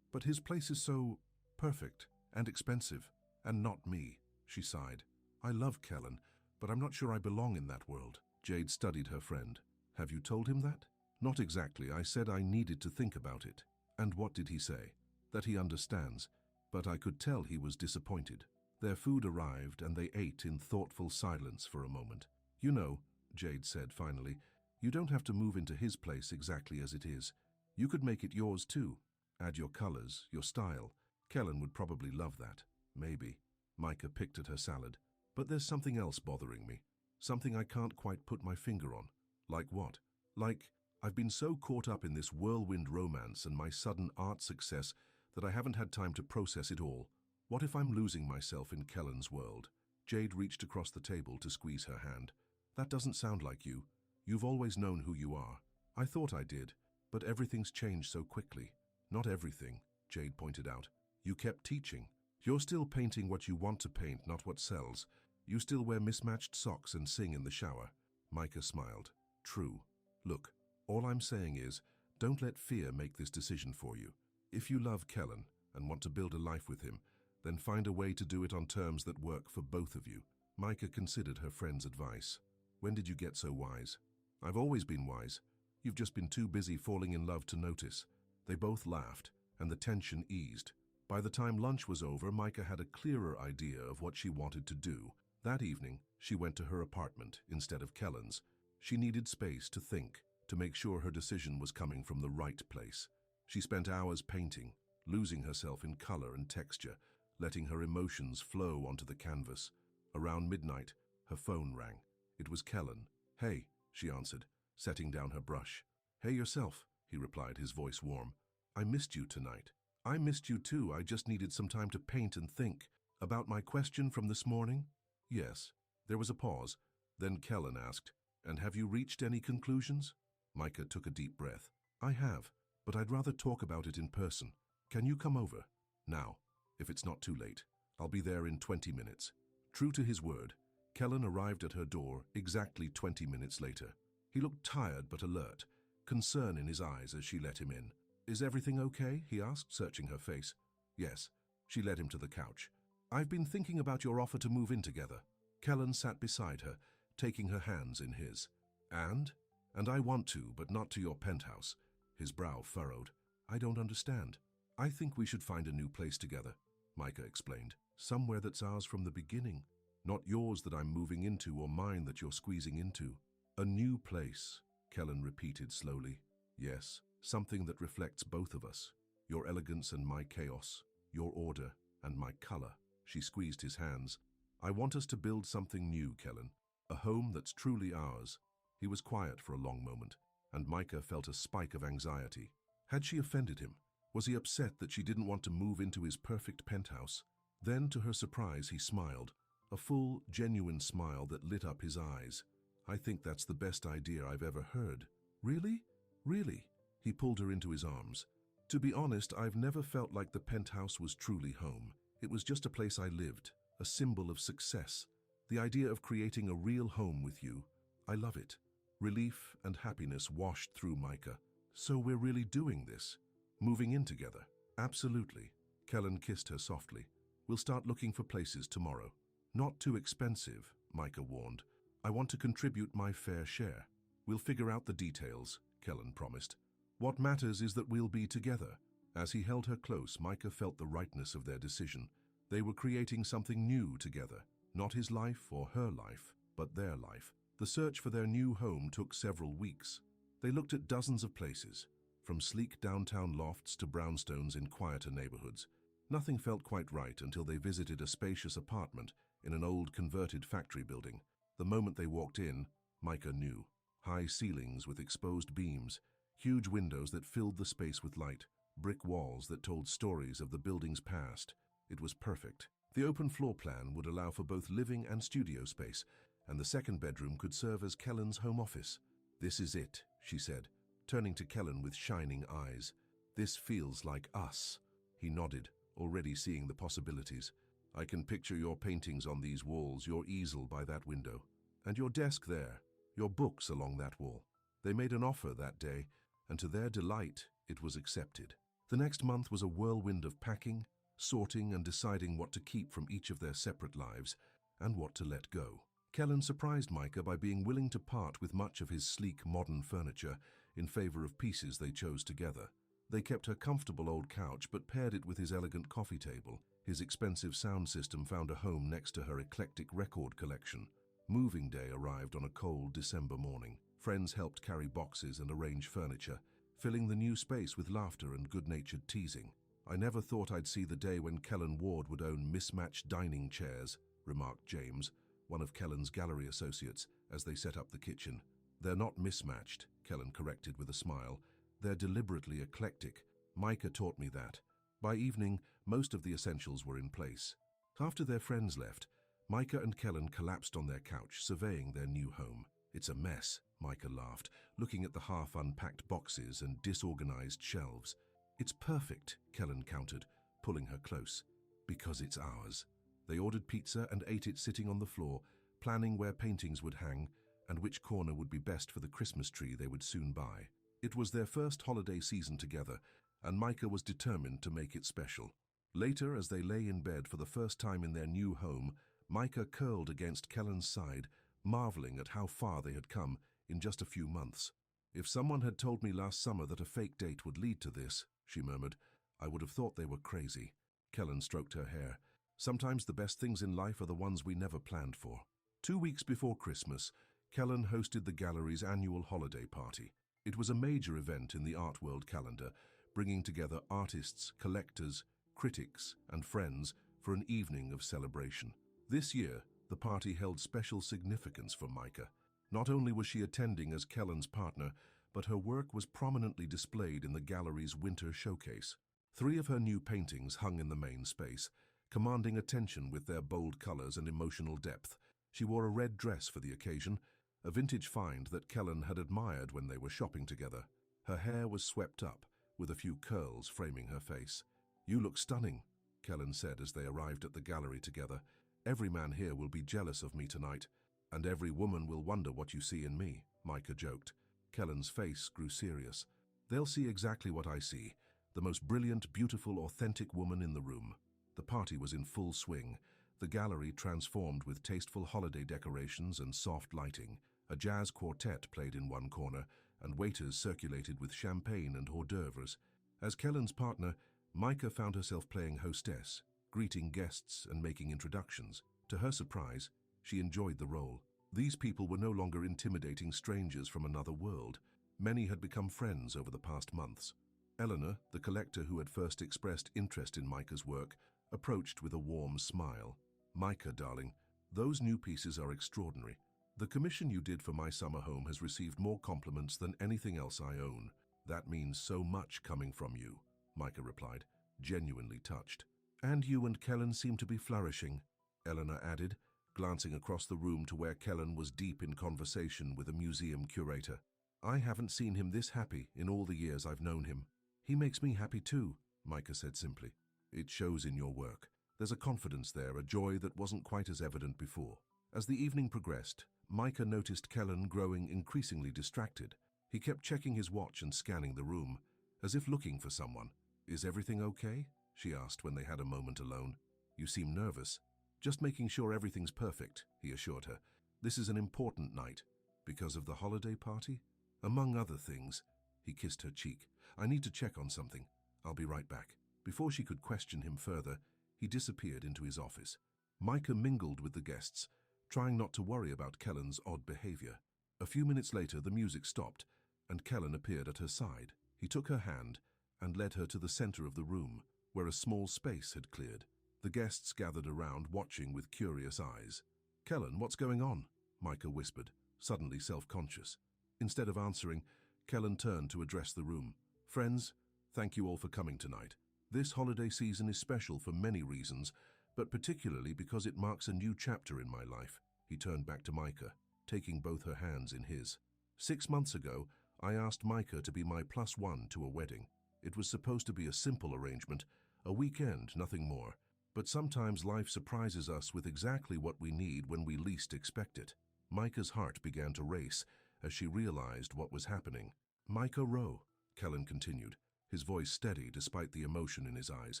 his place is so perfect and expensive, and not me," she sighed. "I love Kellen, but I'm not sure I belong in that world." Jade studied her friend. "Have you told him that?" "Not exactly. I said I needed to think about it." "And what did he say?" "That he understands, but I could tell he was disappointed." Their food arrived and they ate in thoughtful silence for a moment. "You know," Jade said finally, "you don't have to move into his place exactly as it is. You could make it yours too. Add your colors, your style. Kellen would probably love that." "Maybe." Micah picked at her salad. "But there's something else bothering me. Something I can't quite put my finger on." "Like what?" "Like, I've been so caught up in this whirlwind romance and my sudden art success that I haven't had time to process it all. What if I'm losing myself in Kellen's world?" Jade reached across the table to squeeze her hand. "That doesn't sound like you. You've always known who you are." "I thought I did, but everything's changed so quickly." "Not everything," Jade pointed out. "You kept teaching. You're still painting what you want to paint, not what sells. You still wear mismatched socks and sing in the shower." Micah smiled. "True. Look, all I'm saying is, don't let fear make this decision for you. If you love Kellen and want to build a life with him, then find a way to do it on terms that work for both of you." Micah considered her friend's advice. "When did you get so wise?" "I've always been wise. You've just been too busy falling in love to notice." They both laughed, and the tension eased. By the time lunch was over, Micah had a clearer idea of what she wanted to do. That evening, she went to her apartment instead of Kellen's. She needed space to think, to make sure her decision was coming from the right place. She spent hours painting, losing herself in color and texture, letting her emotions flow onto the canvas. Around midnight, her phone rang. It was Kellen. "Hey," she answered, setting down her brush. "Hey yourself," he replied, his voice warm. "I missed you tonight." "I missed you too. I just needed some time to paint and think." "About my question from this morning?" "Yes." There was a pause. Then Kellen asked, "And have you reached any conclusions?" Micah took a deep breath. "I have, but I'd rather talk about it in person. Can you come over?" "Now, if it's not too late. I'll be there in 20 minutes. True to his word, Kellen arrived at her door exactly 20 minutes later. He looked tired but alert, concern in his eyes as she let him in. "Is everything okay?" he asked, searching her face. "Yes." She led him to the couch. "I've been thinking about your offer to move in together." Kellen sat beside her, taking her hands in his. "And I want to, but not to your penthouse." His brow furrowed. "I don't understand." "I think we should find a new place together," Micah explained. "Somewhere that's ours from the beginning. Not yours that I'm moving into or mine that you're squeezing into." "A new place," Kellen repeated slowly. "Yes, something that reflects both of us. Your elegance and my chaos. Your order and my color." She squeezed his hands. "I want us to build something new, Kellen. A home that's truly ours." He was quiet for a long moment, and Micah felt a spike of anxiety. Had she offended him? Was he upset that she didn't want to move into his perfect penthouse? Then, to her surprise, he smiled. A full, genuine smile that lit up his eyes. "I think that's the best idea I've ever heard." "Really? Really?" He pulled her into his arms. "To be honest, I've never felt like the penthouse was truly home. It was just a place I lived, a symbol of success. The idea of creating a real home with you, I love it." Relief and happiness washed through Micah. So we're really doing this? Moving in together? Absolutely. Kellen kissed her softly. We'll start looking for places tomorrow. Not too expensive, Micah warned. I want to contribute my fair share. We'll figure out the details, Kellen promised. What matters is that we'll be together. As he held her close, Micah felt the rightness of their decision. They were creating something new together. Not his life or her life, but their life. The search for their new home took several weeks. They looked at dozens of places, from sleek downtown lofts to brownstones in quieter neighborhoods. Nothing felt quite right until they visited a spacious apartment in an old converted factory building. The moment they walked in, Micah knew. High ceilings with exposed beams, huge windows that filled the space with light, brick walls that told stories of the building's past. It was perfect. The open floor plan would allow for both living and studio space, and the second bedroom could serve as Kellen's home office. This is it, she said, turning to Kellen with shining eyes. This feels like us. He nodded, already seeing the possibilities. I can picture your paintings on these walls, your easel by that window, and your desk there, your books along that wall. They made an offer that day, and to their delight, it was accepted. The next month was a whirlwind of packing, sorting and deciding what to keep from each of their separate lives and what to let go. Kellen surprised Micah by being willing to part with much of his sleek modern furniture in favor of pieces they chose together. They kept her comfortable old couch but paired it with his elegant coffee table. His expensive sound system found a home next to her eclectic record collection. Moving day arrived on a cold December morning. Friends helped carry boxes and arrange furniture, filling the new space with laughter and good-natured teasing. I never thought I'd see the day when Kellen Ward would own mismatched dining chairs, remarked James, one of Kellen's gallery associates, as they set up the kitchen. They're not mismatched, Kellen corrected with a smile. They're deliberately eclectic. Micah taught me that. By evening, most of the essentials were in place. After their friends left, Micah and Kellen collapsed on their couch, surveying their new home. It's a mess, Micah laughed, looking at the half-unpacked boxes and disorganized shelves. It's perfect, Kellen countered, pulling her close. Because it's ours. They ordered pizza and ate it sitting on the floor, planning where paintings would hang and which corner would be best for the Christmas tree they would soon buy. It was their first holiday season together, and Micah was determined to make it special. Later, as they lay in bed for the first time in their new home, Micah curled against Kellen's side, marveling at how far they had come in just a few months. If someone had told me last summer that a fake date would lead to this, she murmured, I would have thought they were crazy. Kellen stroked her hair. Sometimes the best things in life are the ones we never planned for. 2 weeks before Christmas, Kellen hosted the gallery's annual holiday party. It was a major event in the art world calendar, bringing together artists, collectors, critics, and friends for an evening of celebration. This year, the party held special significance for Micah. Not only was she attending as Kellen's partner, but her work was prominently displayed in the gallery's winter showcase. 3 of her new paintings hung in the main space, commanding attention with their bold colors and emotional depth. She wore a red dress for the occasion, a vintage find that Kellen had admired when they were shopping together. Her hair was swept up, with a few curls framing her face. You look stunning, Kellen said as they arrived at the gallery together. Every man here will be jealous of me tonight, and every woman will wonder what you see in me, Micah joked. Kellen's face grew serious. They'll see exactly what I see, the most brilliant, beautiful, authentic woman in the room. The party was in full swing, the gallery transformed with tasteful holiday decorations and soft lighting. A jazz quartet played in one corner, and waiters circulated with champagne and hors d'oeuvres. As Kellen's partner, Micah found herself playing hostess, greeting guests and making introductions. To her surprise, she enjoyed the role. These people were no longer intimidating strangers from another world. Many had become friends over the past months. Eleanor, the collector who had first expressed interest in Micah's work, approached with a warm smile. Micah, darling, those new pieces are extraordinary. The commission you did for my summer home has received more compliments than anything else I own. That means so much coming from you, Micah replied, genuinely touched. And you and Kellen seem to be flourishing, Eleanor added, glancing across the room to where Kellen was deep in conversation with a museum curator. I haven't seen him this happy in all the years I've known him. He makes me happy too, Micah said simply. It shows in your work. There's a confidence there, a joy that wasn't quite as evident before. As the evening progressed, Micah noticed Kellen growing increasingly distracted. He kept checking his watch and scanning the room, as if looking for someone. "Is everything okay?" she asked when they had a moment alone. "You seem nervous." "Just making sure everything's perfect," he assured her. "This is an important night." "Because of the holiday party?" "Among other things." He kissed her cheek. "I need to check on something. I'll be right back." Before she could question him further, he disappeared into his office. Micah mingled with the guests, trying not to worry about Kellen's odd behavior. A few minutes later, the music stopped, and Kellen appeared at her side. He took her hand and led her to the center of the room, where a small space had cleared. The guests gathered around, watching with curious eyes. "Kellen, what's going on?" Micah whispered, suddenly self-conscious. Instead of answering, Kellen turned to address the room. "Friends, thank you all for coming tonight. This holiday season is special for many reasons, but particularly because it marks a new chapter in my life." He turned back to Micah, taking both her hands in his. 6 months ago, I asked Micah to be my +1 to a wedding. It was supposed to be a simple arrangement, a weekend, nothing more. But sometimes life surprises us with exactly what we need when we least expect it. Micah's heart began to race as she realized what was happening. "Micah Row," Kellen continued, his voice steady despite the emotion in his eyes.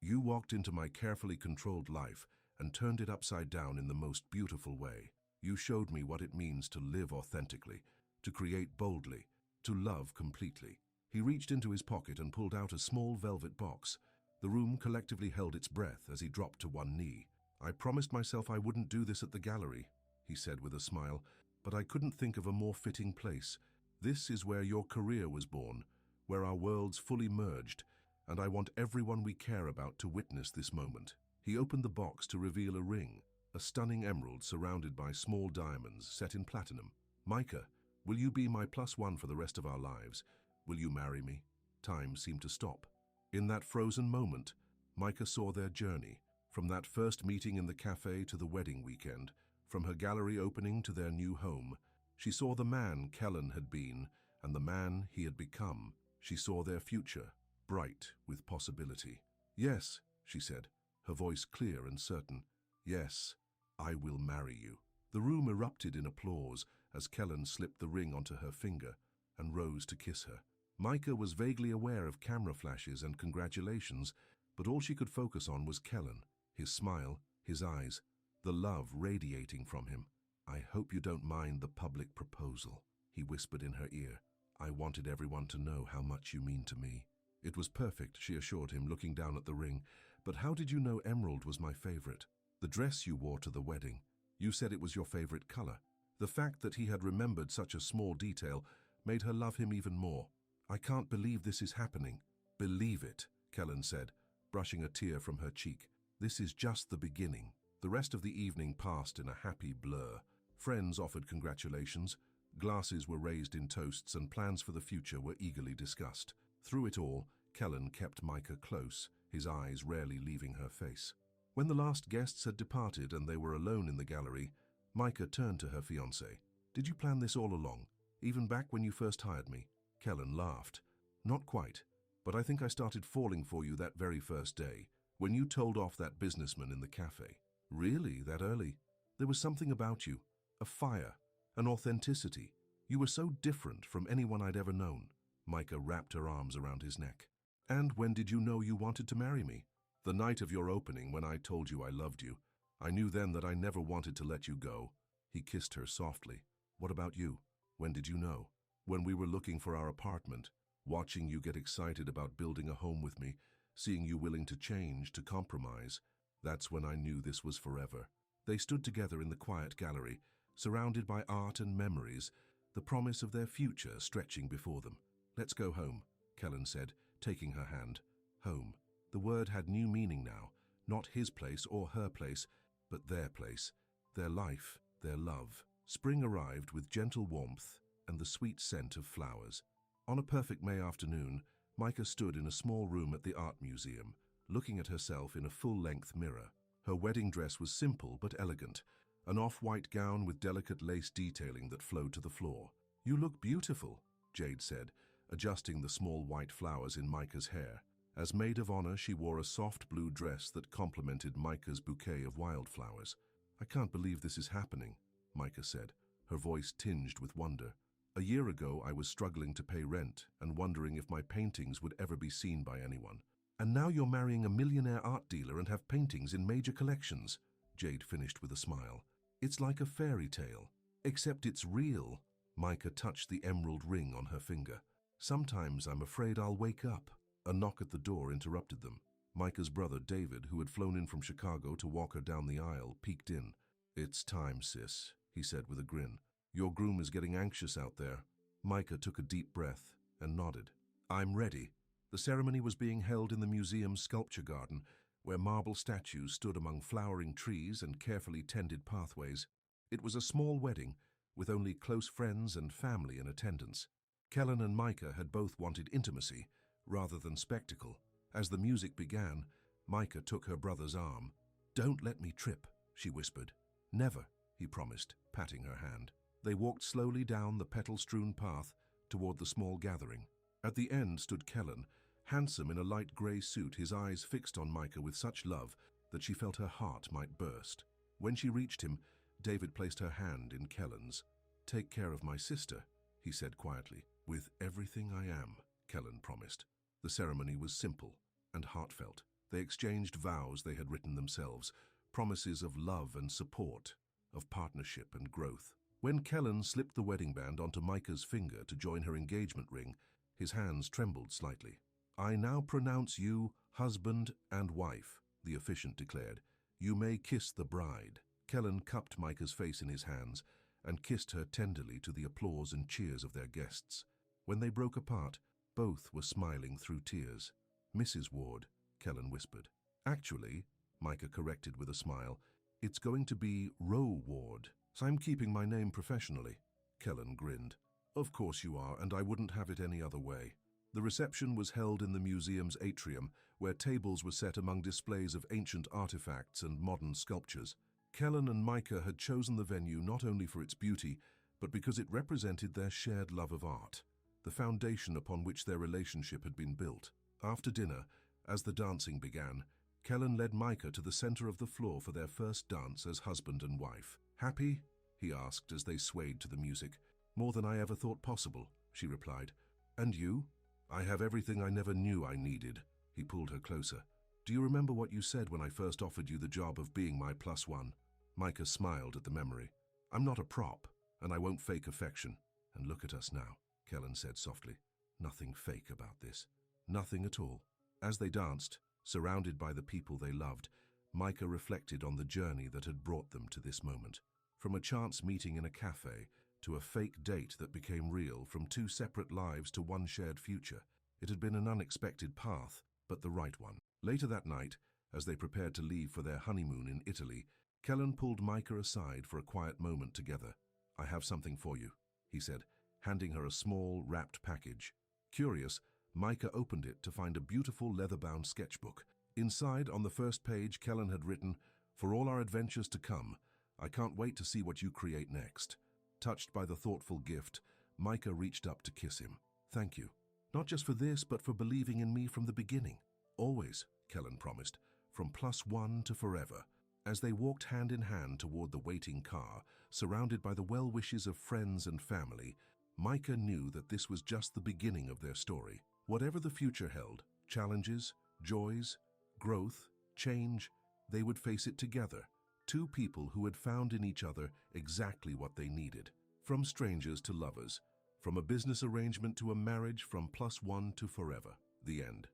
"You walked into my carefully controlled life and turned it upside down in the most beautiful way. You showed me what it means to live authentically, to create boldly, to love completely." He reached into his pocket and pulled out a small velvet box. The room collectively held its breath as he dropped to one knee. "I promised myself I wouldn't do this at the gallery," he said with a smile, "but I couldn't think of a more fitting place. This is where your career was born, where our worlds fully merged, and I want everyone we care about to witness this moment." He opened the box to reveal a ring, a stunning emerald surrounded by small diamonds set in platinum. "Micah, will you be my +1 for the rest of our lives? Will you marry me?" Time seemed to stop. In that frozen moment, Micah saw their journey, from that first meeting in the cafe to the wedding weekend, from her gallery opening to their new home. She saw the man Kellen had been and the man he had become. She saw their future, bright with possibility. "Yes," she said, her voice clear and certain. "Yes, I will marry you." The room erupted in applause as Kellen slipped the ring onto her finger and rose to kiss her. Micah was vaguely aware of camera flashes and congratulations, but all she could focus on was Kellen, his smile, his eyes, the love radiating from him. "I hope you don't mind the public proposal," he whispered in her ear. "I wanted everyone to know how much you mean to me." "It was perfect," she assured him, looking down at the ring. "But how did you know emerald was my favorite?" "The dress you wore to the wedding. You said it was your favorite color." The fact that he had remembered such a small detail made her love him even more. "I can't believe this is happening." "Believe it," Kellen said, brushing a tear from her cheek. "This is just the beginning." The rest of the evening passed in a happy blur. Friends offered congratulations, glasses were raised in toasts, and plans for the future were eagerly discussed. Through it all, Kellen kept Micah close, his eyes rarely leaving her face. When the last guests had departed and they were alone in the gallery, Micah turned to her fiancé. "Did you plan this all along, even back when you first hired me?" Kellen laughed. "Not quite, but I think I started falling for you that very first day, when you told off that businessman in the cafe." "Really, that early?" "There was something about you, a fire, an authenticity. You were so different from anyone I'd ever known." Micah wrapped her arms around his neck. "And when did you know you wanted to marry me?" "The night of your opening, when I told you I loved you. I knew then that I never wanted to let you go." He kissed her softly. "What about you? When did you know?" "When we were looking for our apartment, watching you get excited about building a home with me, seeing you willing to change, to compromise. That's when I knew this was forever." They stood together in the quiet gallery, surrounded by art and memories, the promise of their future stretching before them. "Let's go home," Kellen said, taking her hand. Home. The word had new meaning now, not his place or her place, but their place, their life, their love. Spring arrived with gentle warmth and the sweet scent of flowers. On a perfect May afternoon, Micah stood in a small room at the art museum, looking at herself in a full-length mirror. Her wedding dress was simple but elegant, an off-white gown with delicate lace detailing that flowed to the floor. "You look beautiful," Jade said, adjusting the small white flowers in Micah's hair. As maid of honor, she wore a soft blue dress that complemented Micah's bouquet of wildflowers. I can't believe this is happening, Micah said, her voice tinged with wonder. A year ago, I was struggling to pay rent and wondering if my paintings would ever be seen by anyone. And now you're marrying a millionaire art dealer and have paintings in major collections, Jade finished with a smile. It's like a fairy tale, except it's real. Micah touched the emerald ring on her finger. Sometimes I'm afraid I'll wake up. A knock at the door interrupted them. Micah's brother, David, who had flown in from Chicago to walk her down the aisle, peeked in. It's time, sis, he said with a grin. Your groom is getting anxious out there. Micah took a deep breath and nodded. I'm ready. The ceremony was being held in the museum's sculpture garden, where marble statues stood among flowering trees and carefully tended pathways. It was a small wedding, with only close friends and family in attendance. Kellen and Micah had both wanted intimacy, rather than spectacle. As the music began, Micah took her brother's arm. Don't let me trip, she whispered. Never, he promised, patting her hand. They walked slowly down the petal-strewn path toward the small gathering. At the end stood Kellen, handsome in a light grey suit, his eyes fixed on Micah with such love that she felt her heart might burst. When she reached him, David placed her hand in Kellen's. Take care of my sister, he said quietly. With everything I am, Kellen promised. The ceremony was simple and heartfelt. They exchanged vows they had written themselves, promises of love and support, of partnership and growth. When Kellen slipped the wedding band onto Micah's finger to join her engagement ring, his hands trembled slightly. I now pronounce you husband and wife, the officiant declared. You may kiss the bride. Kellen cupped Micah's face in his hands and kissed her tenderly to the applause and cheers of their guests. When they broke apart, both were smiling through tears. Mrs. Ward, Kellen whispered. Actually, Micah corrected with a smile, it's going to be Row Ward. So I'm keeping my name professionally. Kellen grinned. Of course you are, and I wouldn't have it any other way. The reception was held in the museum's atrium, where tables were set among displays of ancient artifacts and modern sculptures. Kellen and Micah had chosen the venue not only for its beauty, but because it represented their shared love of art, the foundation upon which their relationship had been built. After dinner, as the dancing began, Kellen led Micah to the center of the floor for their first dance as husband and wife. Happy? He asked as they swayed to the music. More than I ever thought possible, she replied. And you? I have everything I never knew I needed. He pulled her closer. Do you remember what you said when I first offered you the job of being my plus one? Micah smiled at the memory. I'm not a prop, and I won't fake affection. And look at us now, Kellen said softly. Nothing fake about this. Nothing at all. As they danced, surrounded by the people they loved, Micah reflected on the journey that had brought them to this moment. From a chance meeting in a cafe, to a fake date that became real, from two separate lives to one shared future. It had been an unexpected path, but the right one. Later that night, as they prepared to leave for their honeymoon in Italy, Kellen pulled Micah aside for a quiet moment together. I have something for you, he said, handing her a small, wrapped package. Curious, Micah opened it to find a beautiful leather-bound sketchbook. Inside, on the first page, Kellen had written, For all our adventures to come, I can't wait to see what you create next. Touched by the thoughtful gift, Micah reached up to kiss him. Thank you. Not just for this, but for believing in me from the beginning. Always, Kellen promised, from +1 to forever. As they walked hand in hand toward the waiting car, surrounded by the well wishes of friends and family, Micah knew that this was just the beginning of their story. Whatever the future held, challenges, joys, growth, change, they would face it together. Two people who had found in each other exactly what they needed. From strangers to lovers, from a business arrangement to a marriage, from +1 to forever. The end.